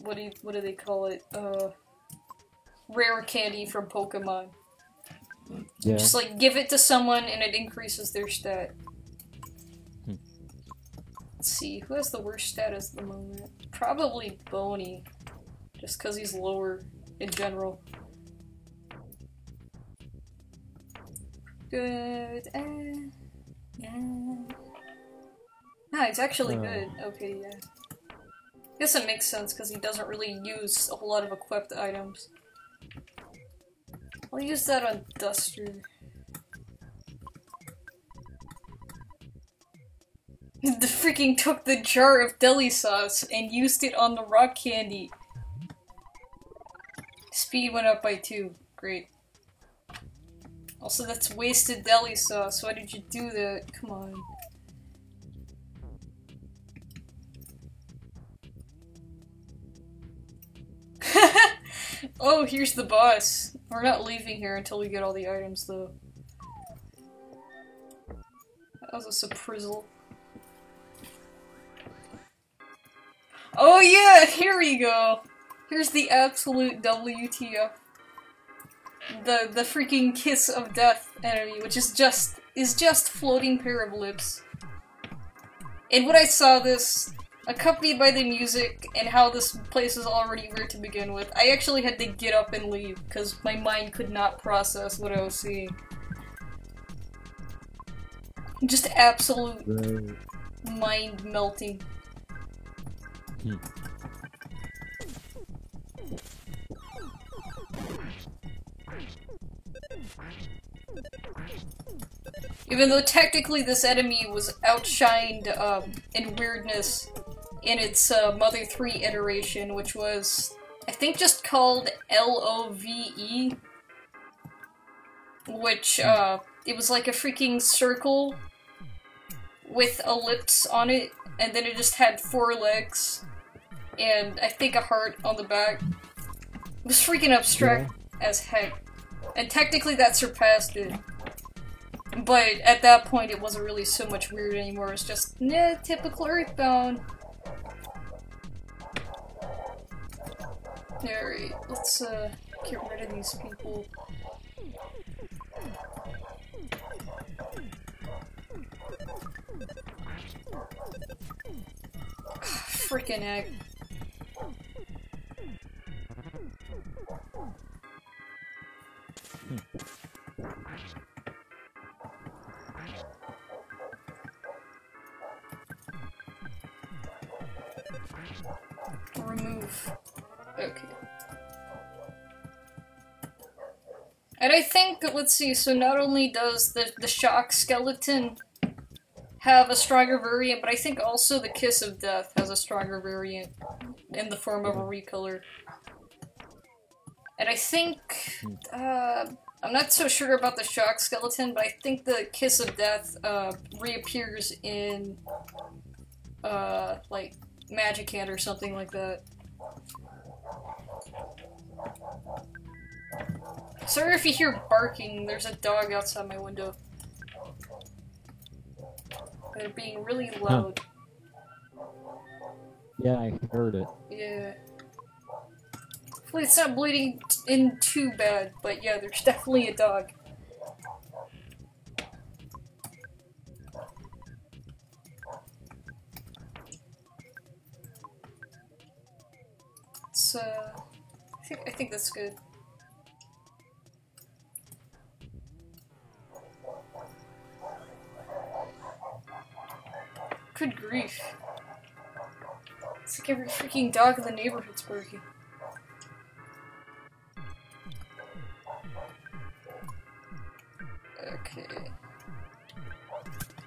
what do they call it? Rare candy from Pokemon. Yeah. Just like, give it to someone and it increases their stat. Let's see, who has the worst stat at the moment? Probably Boney. Just because he's lower in general. Good. No, he's actually good. Okay, yeah. Guess it makes sense because he doesn't really use a whole lot of equipped items. I'll use that on Duster. The freaking took the jar of deli sauce and used it on the rock candy. Speed went up by 2. Great. Also, that's wasted deli sauce. Why did you do that? Come on. Oh, here's the boss. We're not leaving here until we get all the items, though. That was a surprisal. Oh yeah, here we go! Here's the absolute WTF. The freaking kiss of death enemy, which is just floating pair of lips. And when I saw this, accompanied by the music and how this place is already weird to begin with, I actually had to get up and leave because my mind could not process what I was seeing. Just absolute mind melting. Even though technically this enemy was outshined in weirdness in its Mother 3 iteration, which was, I think, just called LOVE, which it was like a freaking circle with ellipse on it, and then it just had 4 legs, and I think a heart on the back. It was freaking abstract as heck. And technically that surpassed it. But at that point it wasn't really so much weird anymore, it's just, nah, typical EarthBound. Alright, let's get rid of these people. Freaking heck. Remove. Okay. And I think, let's see, so not only does the shock skeleton have a stronger variant, but I think also the Kiss of Death has a stronger variant in the form of a recolor. And I think, I'm not so sure about the Shock Skeleton, but I think the Kiss of Death reappears in, like, Magic Hand or something like that. Sorry if you hear barking, there's a dog outside my window. They're being really loud. Huh. Yeah, I heard it. Yeah. Hopefully it's not bleeding in too bad, but yeah, there's definitely a dog. It's, I think that's good. Good grief. It's like every freaking dog in the neighborhood's barking. Okay.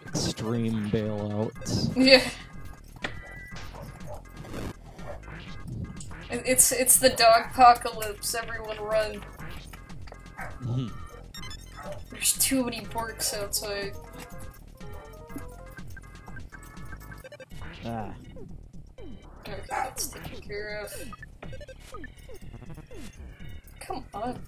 Extreme bailouts. Yeah. It's the dog apocalypse. Everyone run. There's too many porks outside. Ah. Okay, that's taken care of. Come on.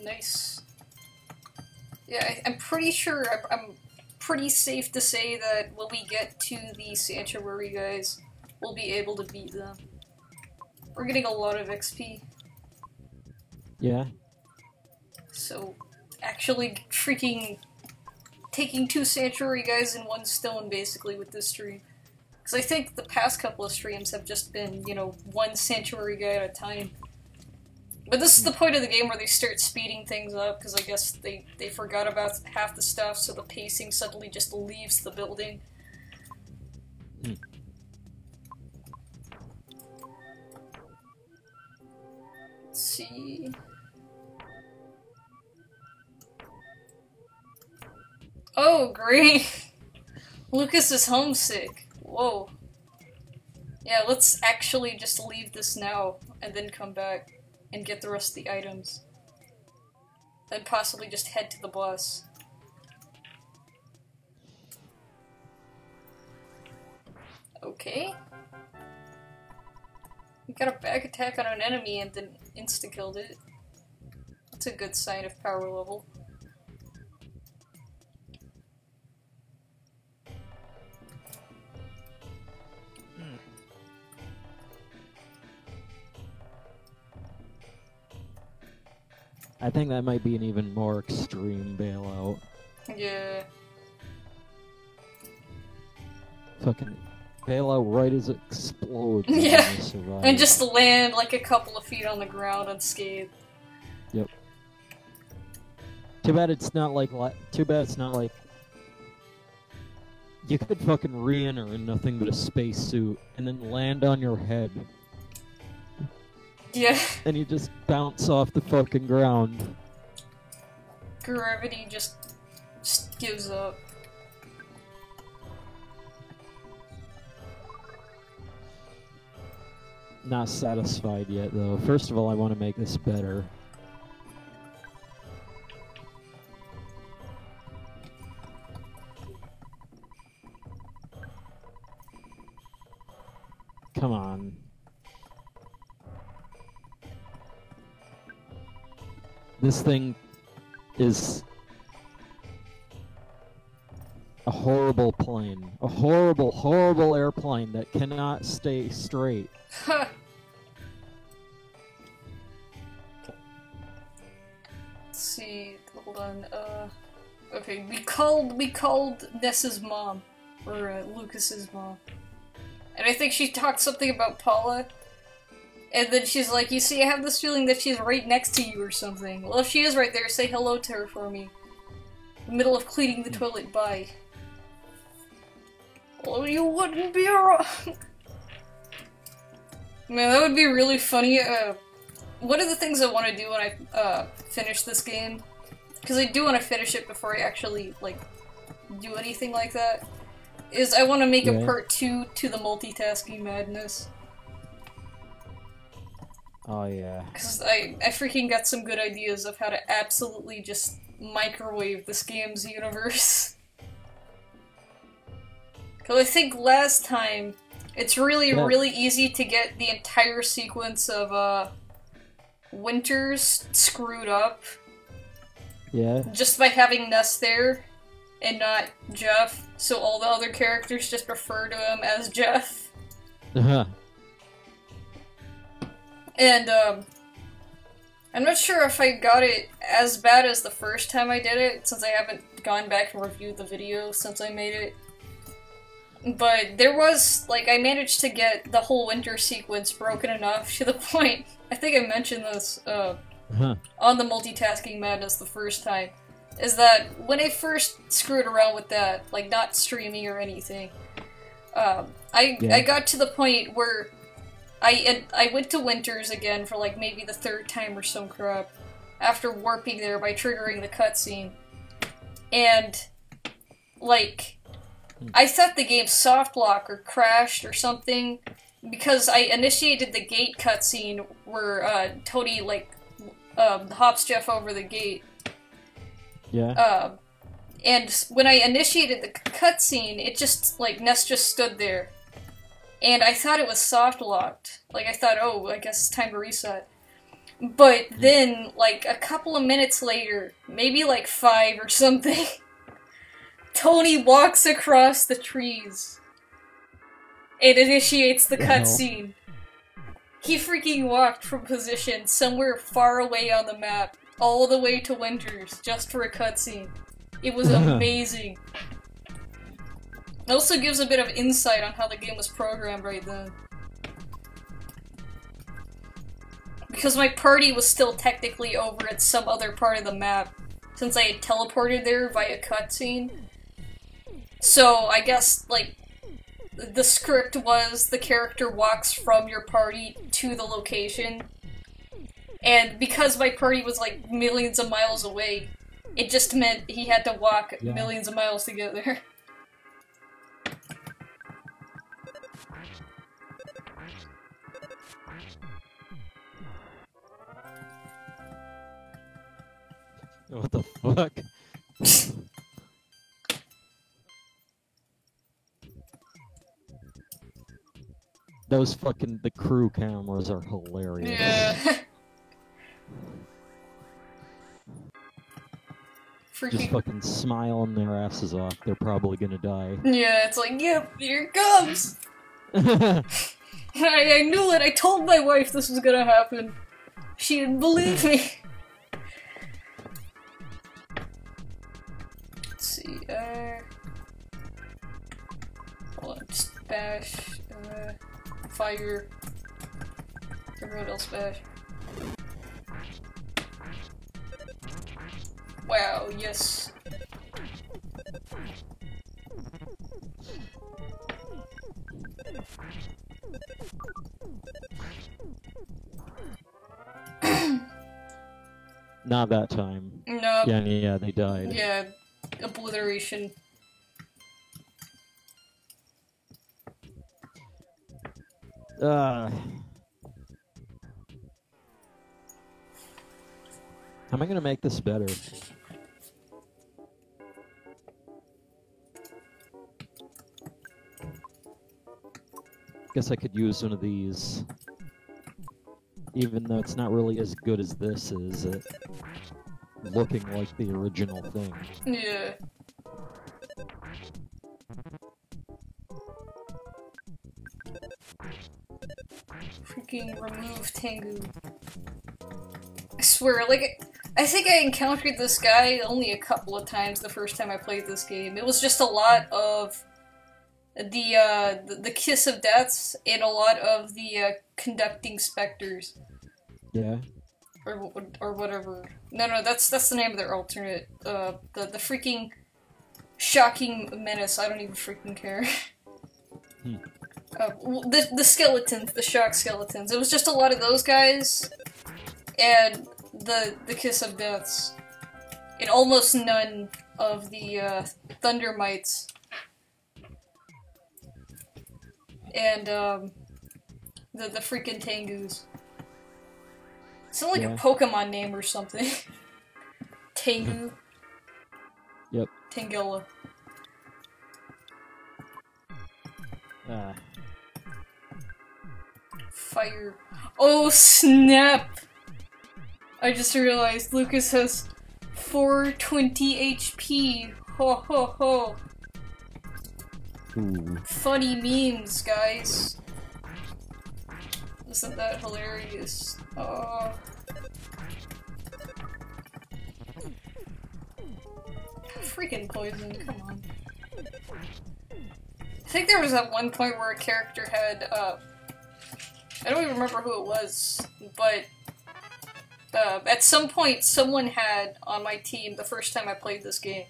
Nice. Yeah, I'm pretty sure, I'm pretty safe to say that when we get to the Sanctuary guys, we'll be able to beat them. We're getting a lot of XP. Yeah. So, actually freaking taking 2 Sanctuary guys in 1 stone, basically, with this stream. Because I think the past couple of streams have just been, you know, 1 Sanctuary guy at a time. But this is the point of the game where they start speeding things up, because I guess they forgot about half the stuff, so the pacing suddenly just leaves the building. Let's see... Oh, great! Lucas is homesick. Whoa. Yeah, let's actually just leave this now, and then come back and get the rest of the items. Then possibly just head to the boss. Okay. We got a back attack on an enemy and then insta-killed it. That's a good sign of power level. I think that might be an even more extreme bailout. Yeah. Fucking bailout right as it explodes. Yeah. And, you survive. And just land like a couple of feet on the ground unscathed. Yep. Too bad it's not like. You could fucking re-enter in nothing but a spacesuit and then land on your head. Yeah. And you just bounce off the fucking ground. Gravity just gives up. Not satisfied yet, though. First of all, I want to make this better. Come on. This thing is a horrible plane. A horrible, horrible airplane that cannot stay straight. Let's see, hold on, okay, we called Nessa's mom, or Lucas's mom. And I think she talked something about Paula. And then she's like, you see, I have this feeling that she's right next to you or something. Well, if she is right there, say hello to her for me. In the middle of cleaning the toilet, bye. Well, you wouldn't be wrong. Man, that would be really funny. One of the things I want to do when I finish this game, because I do want to finish it before I actually, like, do anything like that, is I want to make a part 2 to the multitasking madness. Oh yeah. Because I freaking got some good ideas of how to absolutely just microwave this game's universe. Because I think last time, it's really easy to get the entire sequence of, Winters screwed up. Yeah. Just by having Ness there, and not Jeff, so all the other characters just refer to him as Jeff. Uh-huh. And, I'm not sure if I got it as bad as the first time I did it, since I haven't gone back and reviewed the video since I made it. But there was, like, I managed to get the whole winter sequence broken enough to the point, I think I mentioned this, on the multitasking madness the first time, is that when I first screwed around with that, like, not streaming or anything, I got to the point where I went to Winters again for, like, maybe the third time or some crap, after warping there by triggering the cutscene. And, like, I thought the game soft locked or crashed or something, because I initiated the gate cutscene where, Tony, like, hops Jeff over the gate. Yeah. And when I initiated the cutscene, it just, like, Ness just stood there. And I thought it was soft locked. Like, I thought, oh, I guess it's time to reset. But then, like, a couple of minutes later, maybe like 5 or something, Tony walks across the trees. It initiates the cutscene. He freaking walked from position somewhere far away on the map, all the way to Winters, just for a cutscene. It was amazing. It also gives a bit of insight on how the game was programmed right then. Because my party was still technically over at some other part of the map, since I had teleported there via cutscene. So I guess, like, the script was the character walks from your party to the location. And because my party was, like, millions of miles away, it just meant he had to walk millions of miles to get there. What the fuck? Those fucking, the crew cameras are hilarious. Yeah. Just fucking smiling their asses off. They're probably gonna die. Yeah, it's like, yep, here it comes! I knew it! I told my wife this was gonna happen. She didn't believe me. Let's see, hold on, just bash, fire, everyone else bash. Wow, yes. Not that time. No. Yeah, they died. Yeah, obliteration. How am I gonna make this better? Guess I could use one of these. Even though it's not really as good as this is, it looking like the original thing. Yeah. Freaking remove Tengu. I swear, like, I think I encountered this guy only a couple of times the first time I played this game. It was just a lot of the Kiss of Deaths and a lot of the conducting specters. Yeah. Or whatever. No, that's the name of their alternate. The freaking shocking menace. I don't even freaking care. The skeletons, the shock skeletons. It was just a lot of those guys, and the Kiss of Deaths, and almost none of the Thunder Mites, and the freaking Tengus. Sounds like a Pokemon name or something. Tengu. Yep. Tangela. Fire. Oh snap! I just realized Lucas has 420 HP. Ho ho ho. Ooh. Funny memes, guys. Isn't that hilarious? Oh. Freaking poison, come on. I think there was at one point where a character had, I don't even remember who it was, but at some point someone had, on my team, the first time I played this game,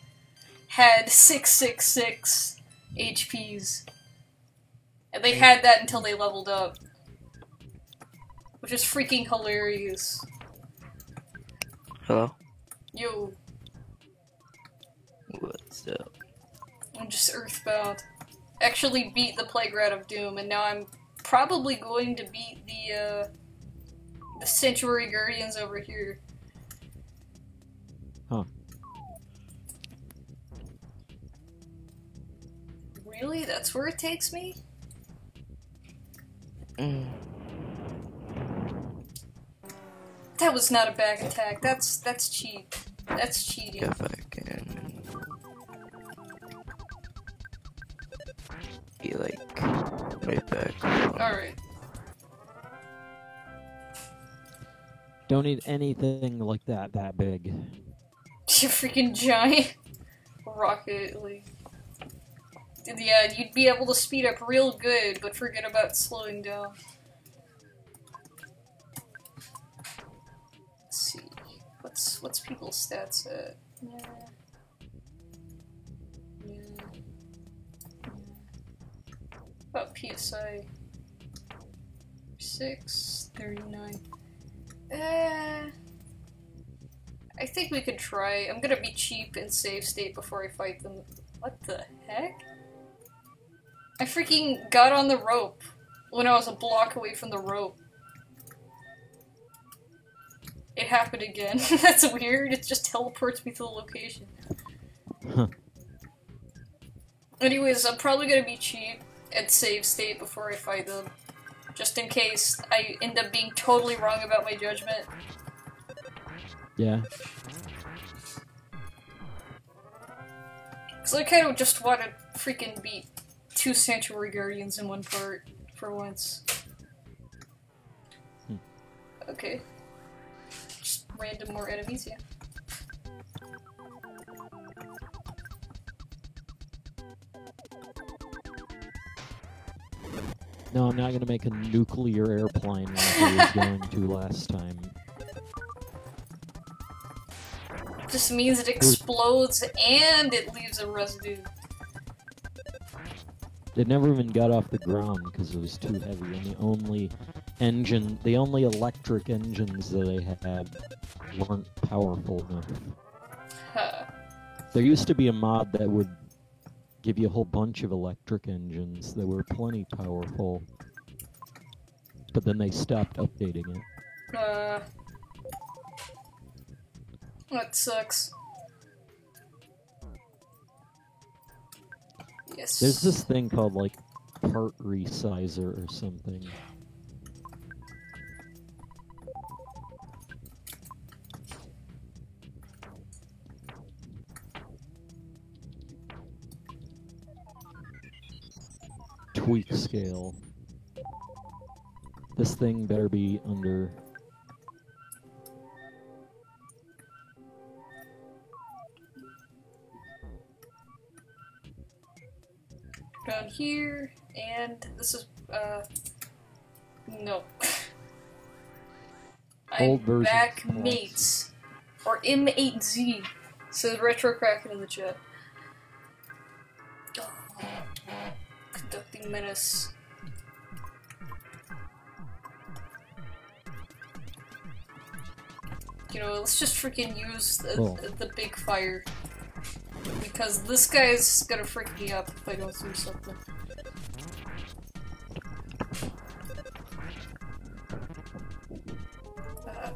had 666 HPs. And they had that until they leveled up. Which is freaking hilarious. Hello? Yo. What's up? I'm just EarthBound. Actually beat the Playground of Doom, and now I'm probably going to beat the Sanctuary Guardians over here. Huh. Really? That's where it takes me? That was not a back attack. That's cheat. That's cheating. If I can be like right back. Alright. Don't need anything like that big. You freaking giant Rocket League. Yeah, you'd be able to speed up real good, but forget about slowing down. Let's see. What's people's stats at? Yeah. About PSI 639. I think we could try. I'm gonna be cheap and save state before I fight them. What the heck? I freaking got on the rope when I was a block away from the rope. It happened again. That's weird. It just teleports me to the location. Huh. Anyways, I'm probably gonna be cheap and save state before I fight them. Just in case I end up being totally wrong about my judgment. Yeah. Cause I kind of just want to freaking beat 2 Sanctuary Guardians in one part, for once. Okay. Just random more enemies, yeah. No, I'm not gonna make a nuclear airplane like I was going to last time. Just means it explodes and it leaves a residue. It never even got off the ground because it was too heavy, and the only electric engines that they had weren't powerful enough. Huh. There used to be a mod that would give you a whole bunch of electric engines that were plenty powerful, but then they stopped updating it. That sucks. Yes. There's this thing called, like, part resizer or something. Tweak scale. This thing better be under... Down here, and this is, no. Old I'm version back plus. mates. Or M8Z, says Retro Kraken in the chat. Oh. Conducting menace. You know, let's just freaking use Cool. the big fire. Because this guy's gonna freak me up if I don't do something.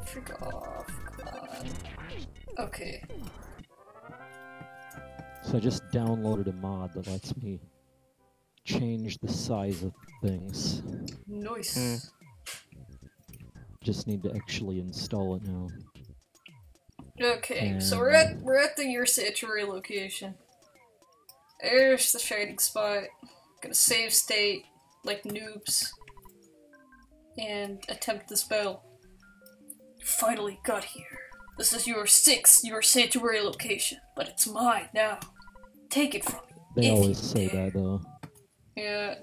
Freak off, come on. Okay. So I just downloaded a mod that lets me change the size of things. Nice. Just need to actually install it now. Okay, so we're at the Aurora-Xatu location. There's the shining spot. Gonna save state like noobs and attempt this battle. Finally got here. This is your sixth Aurora-Xatu location, but it's mine now. Take it from me. They if always you say dare. that though. Yeah.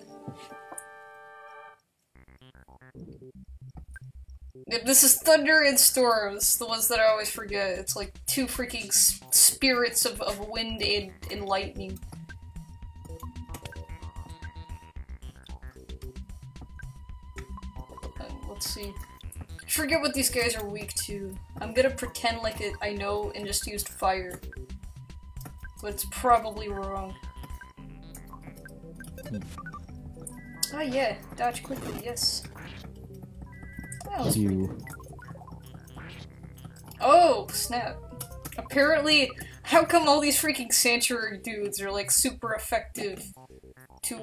This is Thunder and Storms, the ones that I always forget. It's like two freaking spirits of wind and lightning. Let's see. I forget what these guys are weak to. I'm gonna pretend like I know and just used fire. But it's probably wrong. Oh yeah, dodge quickly, yes. That was You. Oh, snap. Apparently, how come all these freaking sanctuary dudes are like super effective to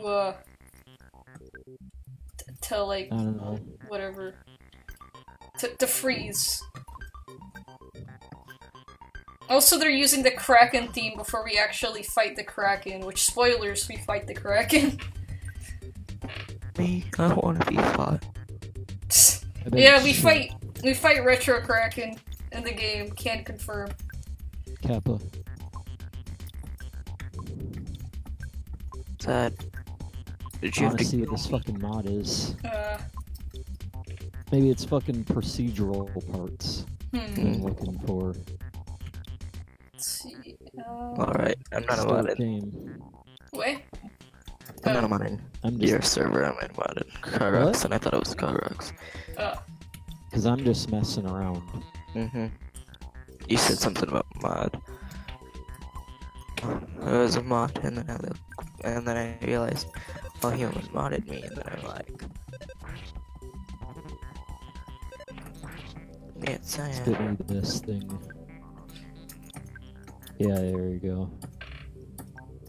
like, I don't know. whatever. To freeze. Also, they're using the Kraken theme before we actually fight the Kraken, which, spoilers, we fight the Kraken. Me, I don't want to be fought. I bet Yeah, it's we fight Retro Kraken in the game, can confirm. Kappa. Sad. Did I you have wanna to see what this fucking mod is. Uh, Maybe it's fucking procedural parts I'm looking for. let's see. Alright, I'm not Start modded. Wait. game. I'm not modded. I'm just, Your server, I'm in modded. Kargaroc, and I thought it was Kargaroc. cause I'm just messing around. You said something about mod. It was a mod, and then I realized, oh, he almost modded me, and then I'm like, yes, I Let's am. get me this thing. Yeah, there you go.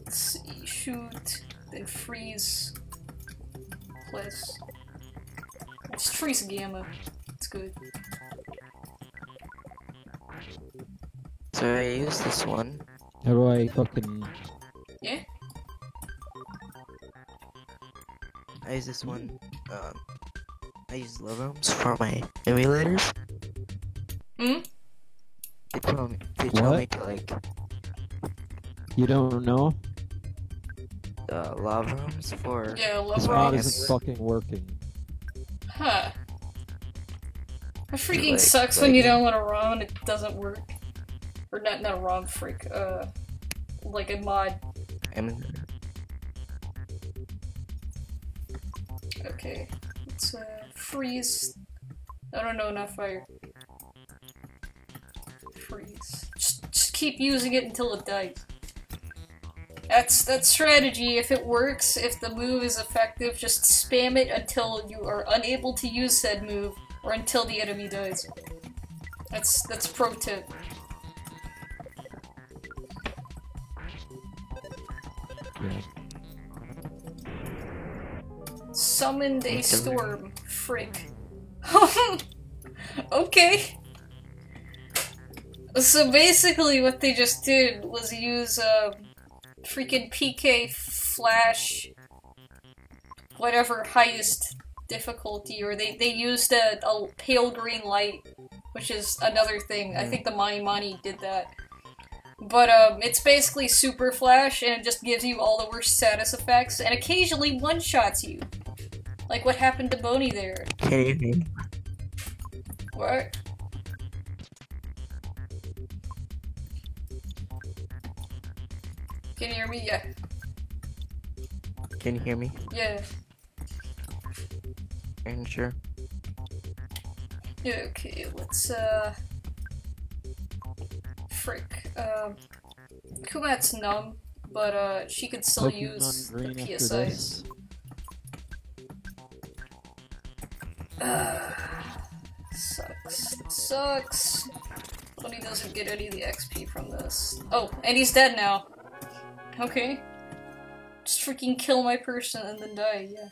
Let's see. Shoot. Then freeze. Plus. Just freeze gamma. It's good. So I use this one. How do I fucking... Yeah? I use this one. I use love rooms for my emulators. Hmm? They tell What? me to like You don't know? love rooms for. Yeah, This love mod rocks. isn't fucking working. Huh. That freaking Like- sucks when you don't want to ROM and it doesn't work. Or not a ROM, freak. Like a mod. Emulator. Okay. Let's, freeze. I don't know, not fire. Freeze. Just keep using it until it dies. That's strategy. If it works, if the move is effective, just spam it until you are unable to use said move, or until the enemy dies. That's pro tip. Yeah. Summoned a storm. Frick. Okay. So basically what they just did was use freaking PK Flash whatever highest difficulty, or they used a pale green light, which is another thing. I think the Mani did that. But it's basically super flash and it just gives you all the worst status effects and occasionally one-shots you. Like what happened to Boney there. Can you hear me? What? Can you hear me? Yeah. Can you hear me? Yeah. Are you sure? Yeah, okay, let's frick. Kumat's numb, but she could still Pokemon use the Green after PSIs. this. Sucks. Sucks. But he doesn't get any of the XP from this. Oh, and he's dead now. Okay. Just freaking kill my person and then die, yeah.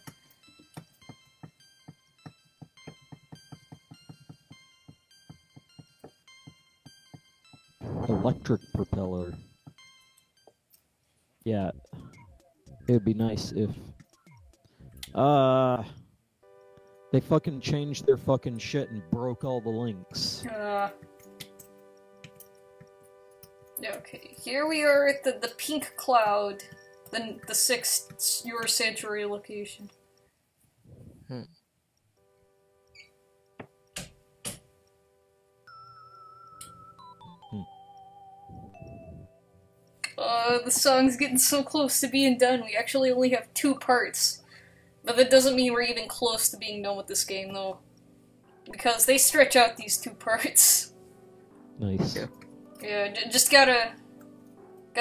Electric propeller. Yeah. It'd be nice if... they fucking changed their fucking shit and broke all the links. Okay, here we are at the pink cloud. The 6th Your Sanctuary location. The song's getting so close to being done. We actually only have 2 parts. But that doesn't mean we're even close to being done with this game, though. Because they stretch out these 2 parts. Nice. Yeah, just gotta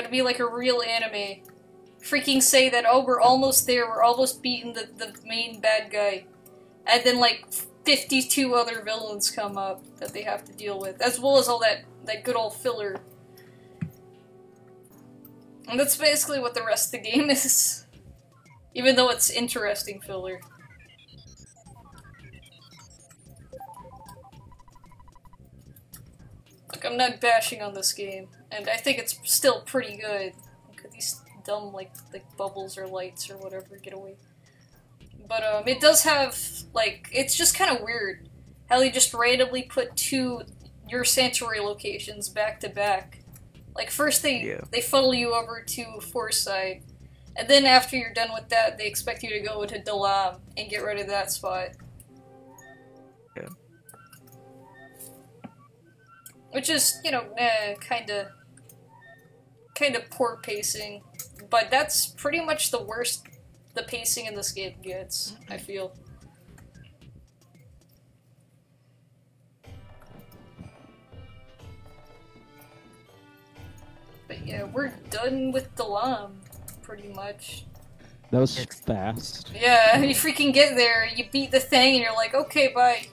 be like a real anime. Freaking say that, oh, we're almost there, we're almost beating the main bad guy. And then, like, 52 other villains come up that they have to deal with. As well as all that good old filler. And that's basically what the rest of the game is. Even though it's interesting filler. Like, I'm not bashing on this game, and I think it's still pretty good. Look at these dumb, like bubbles or lights or whatever get away. But, it does have, like, it's just kind of weird how they just randomly put 2 Your Sanctuary locations back to back. Like, first they funnel you over to Foresight, and then after you're done with that, they expect you to go to Dalam and get rid of that spot. Yeah. Which is, you know, kinda poor pacing. But that's pretty much the worst the pacing in this game gets, I feel. But yeah, we're done with Dalam, pretty much. That was fast. Yeah, you freaking get there, you beat the thing, and you're like, okay, bye.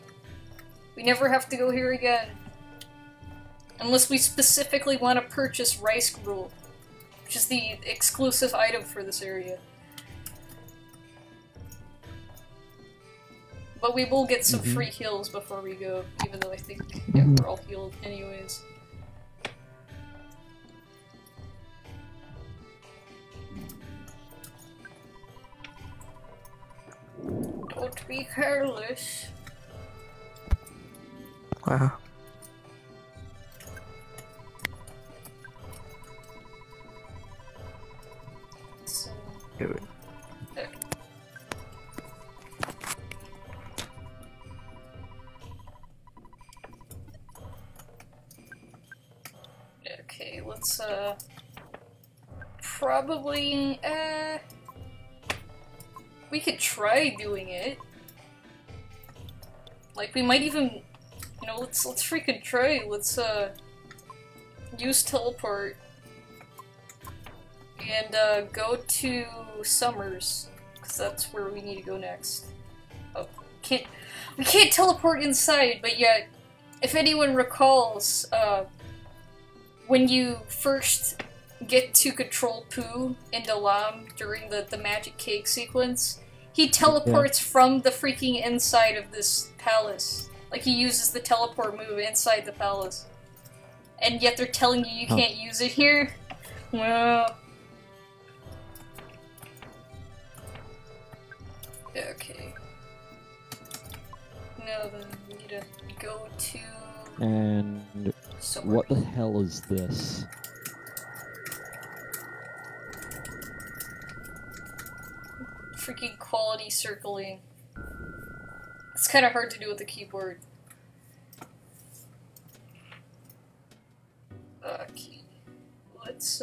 We never have to go here again. Unless we specifically want to purchase Rice Gruel, which is the exclusive item for this area. But we will get some free heals before we go, even though I think we're all healed anyways. Don't be careless. Wow. So, Do it. okay. Okay, let's probably we could try doing it. Like, we might even, you know, let's freaking try. Let's use teleport and go to Summers, because that's where we need to go next. Oh, we can't teleport inside, but yet, if anyone recalls, when you first get to control Pooh in Dalam during the magic cake sequence, he teleports from the freaking inside of this palace. Like, he uses the teleport move inside the palace. And yet they're telling you can't use it here? Well... Okay. Now then, we need to go to... And what the hell is this? Freaking quality circling. It's kind of hard to do with the keyboard. Okay. Let's,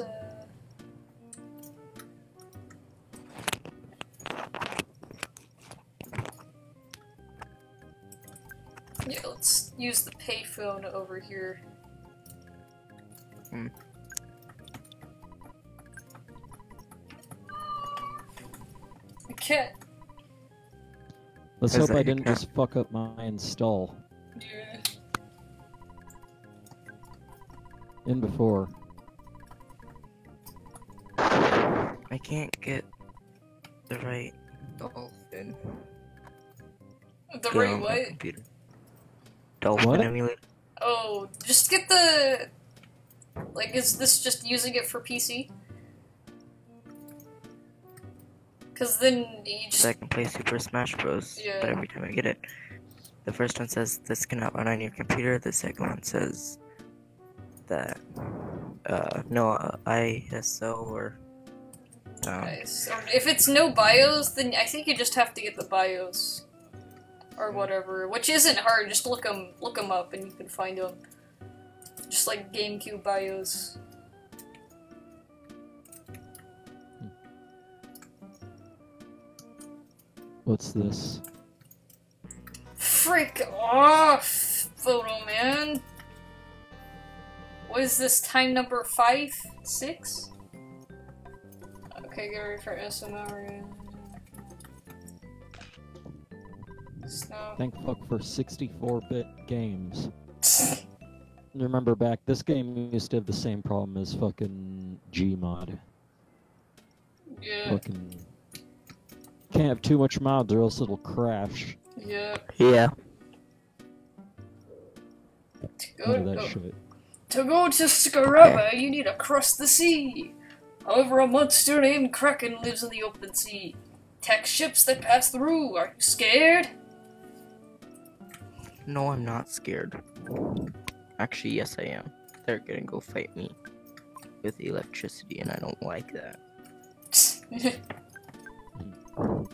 yeah, let's use the payphone over here. I can't. Let's Is hope that I you didn't can't- just fuck up my install. Yeah. In before. I can't get the right dolphin. The Get right on my what? computer. Dolphin What? emulator. Oh, just get the. Like, is this just using it for PC? Because then you just. So I can play Super Smash Bros. Yeah. But every time I get it, the first one says this cannot run on your computer. The second one says that no ISO or Nice. Or if it's no BIOS, then I think you just have to get the BIOS. Or whatever. Which isn't hard, just look them up and you can find them. Just like GameCube BIOS. What's this? Frick off, Photo Man! What is this, time number 5? 6? Okay, get ready for SMR. Snow. Thank fuck for 64-bit games. Remember back, this game used to have the same problem as fucking Gmod. Yeah, Fucking can't have too much mods or else it'll crash. yeah. yeah. None of that shit. To go to Scaraba, you need to cross the sea. However, a monster named Kraken lives in the open sea. Attack ships that pass through. Are you scared? No, I'm not scared. Actually, yes, I am. They're gonna go fight me with electricity, and I don't like that.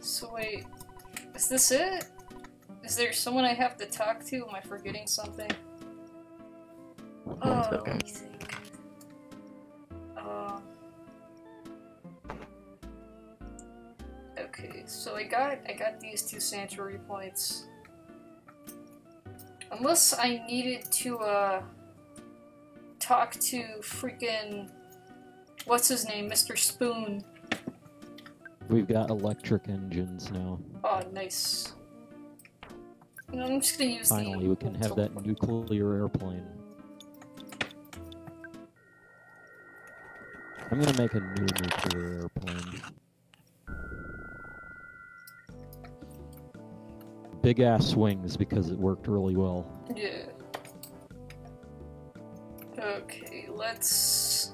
So wait, is this it? Is there someone I have to talk to? Am I forgetting something? One second. Let me think. Okay, so I got these 2 sanctuary points. Unless I needed to talk to freaking what's his name, Mr. Spoon. We've got electric engines now. Oh, nice. You know, I'm just gonna use Finally, we can have that nuclear airplane. I'm gonna make a new nuclear airplane. Big ass wings because it worked really well. Yeah. Okay, let's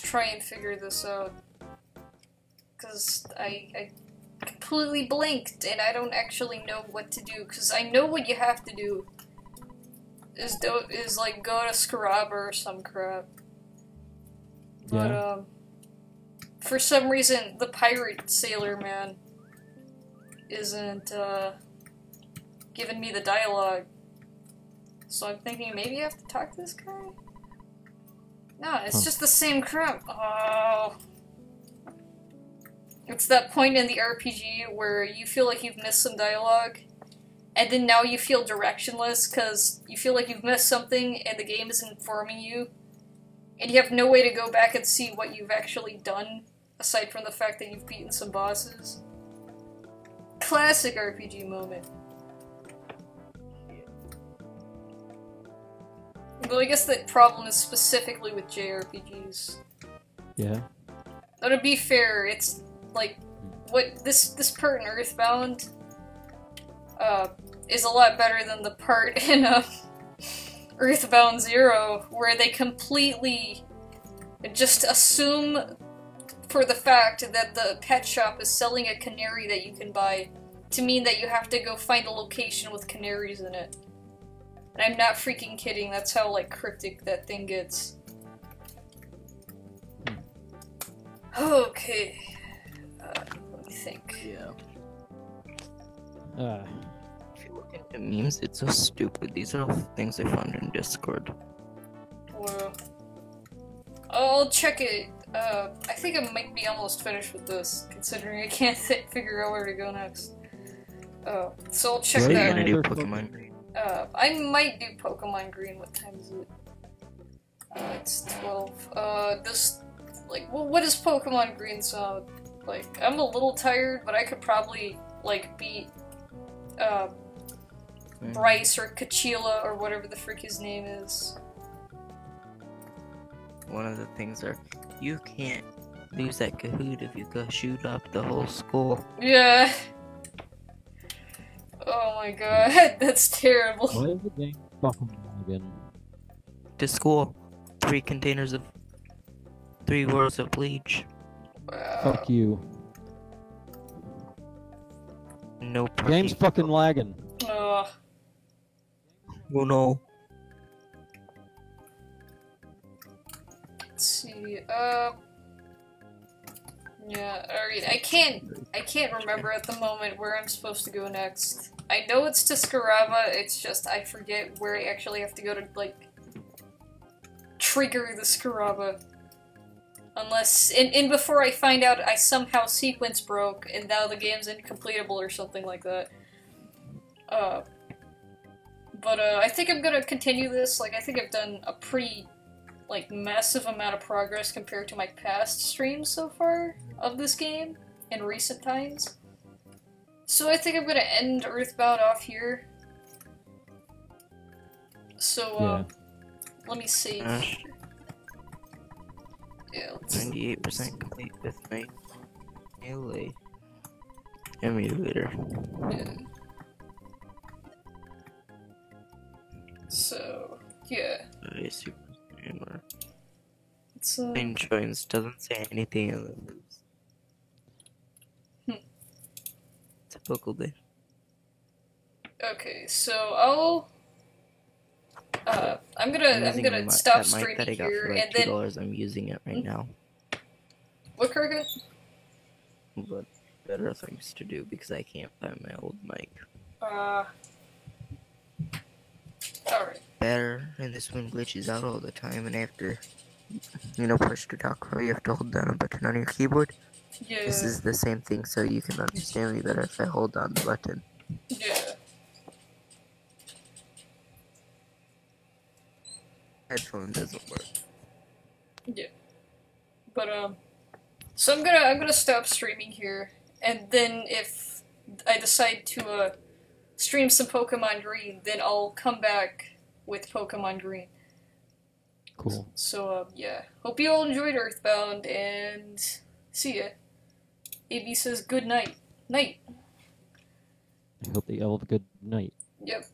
try and figure this out. Cause I completely blinked and I don't actually know what to do. Cause I know what you have to do is like go to Scaraba or some crap. But Yeah. for some reason the pirate sailor man isn't giving me the dialogue. So I'm thinking maybe I have to talk to this guy? No, it's just the same crap. Oh. It's that point in the RPG where you feel like you've missed some dialogue, and then now you feel directionless because you feel like you've missed something and the game isn't informing you, and you have no way to go back and see what you've actually done, aside from the fact that you've beaten some bosses. Classic RPG moment. Though I guess the problem is specifically with JRPGs. Yeah. Though to be fair, it's like what this part in EarthBound is a lot better than the part in EarthBound 0, where they completely just assume for the fact that the pet shop is selling a canary that you can buy to mean that you have to go find a location with canaries in it. And I'm not freaking kidding, that's how, like, cryptic that thing gets. Okay. Let me think. Yeah. Ah. If you look into memes, it's so stupid. These are all things I found in Discord. Well, I'll check it. I think I might be almost finished with this, considering I can't figure out where to go next. So I'll check Right. Are you that. gonna do Another Pokemon Green? I might do Pokemon Green. What time is it? It's 12. This, like, well, what does Pokemon Green sound like? I'm a little tired, but I could probably, like, beat, Bryce or Kachila or whatever the frick his name is. One of the things are, you can't lose that Kahoot if you go shoot up the whole school. Yeah. Oh my god, that's terrible. Why is the game fucking lagging? To school. 3 containers of 3 worlds of bleach. Wow. Fuck you. No The game's fucking lagging. Ugh. Oh no. Let's see, yeah, alright, I can't remember at the moment where I'm supposed to go next. I know it's to Scarava, it's just I forget where I actually have to go to, like, trigger the Scarava. Unless, and before I find out I somehow sequence broke and now the game's incompletable or something like that. But I think I'm gonna continue this, like, I think I've done a pretty, like, massive amount of progress compared to my past streams so far of this game in recent times. So I think I'm gonna end EarthBound off here. So, let me see. Yeah, let's 98% complete with my melee emulator. yeah. So, yeah. Super Gamer. It's, Main choice doesn't say anything in the Typical day. okay, so I'm gonna stop streaming that I got here, for like and then $2. I'm using it right now. what, Kargaroc? But better things to do because I can't find my old mic. Alright. Better, and this one glitches out all the time, and after, push to talk, you have to hold down a button on your keyboard. Yeah. This is the same thing, so you can understand me better if I hold down the button. Yeah. Headphone doesn't work. Yeah. But so I'm gonna stop streaming here, and then if I decide to stream some Pokemon Green, then I'll come back with Pokemon Green. Cool. So yeah. Hope you all enjoyed EarthBound, and see ya. AB says good night. Night. I hope that you all have a good night. Yep.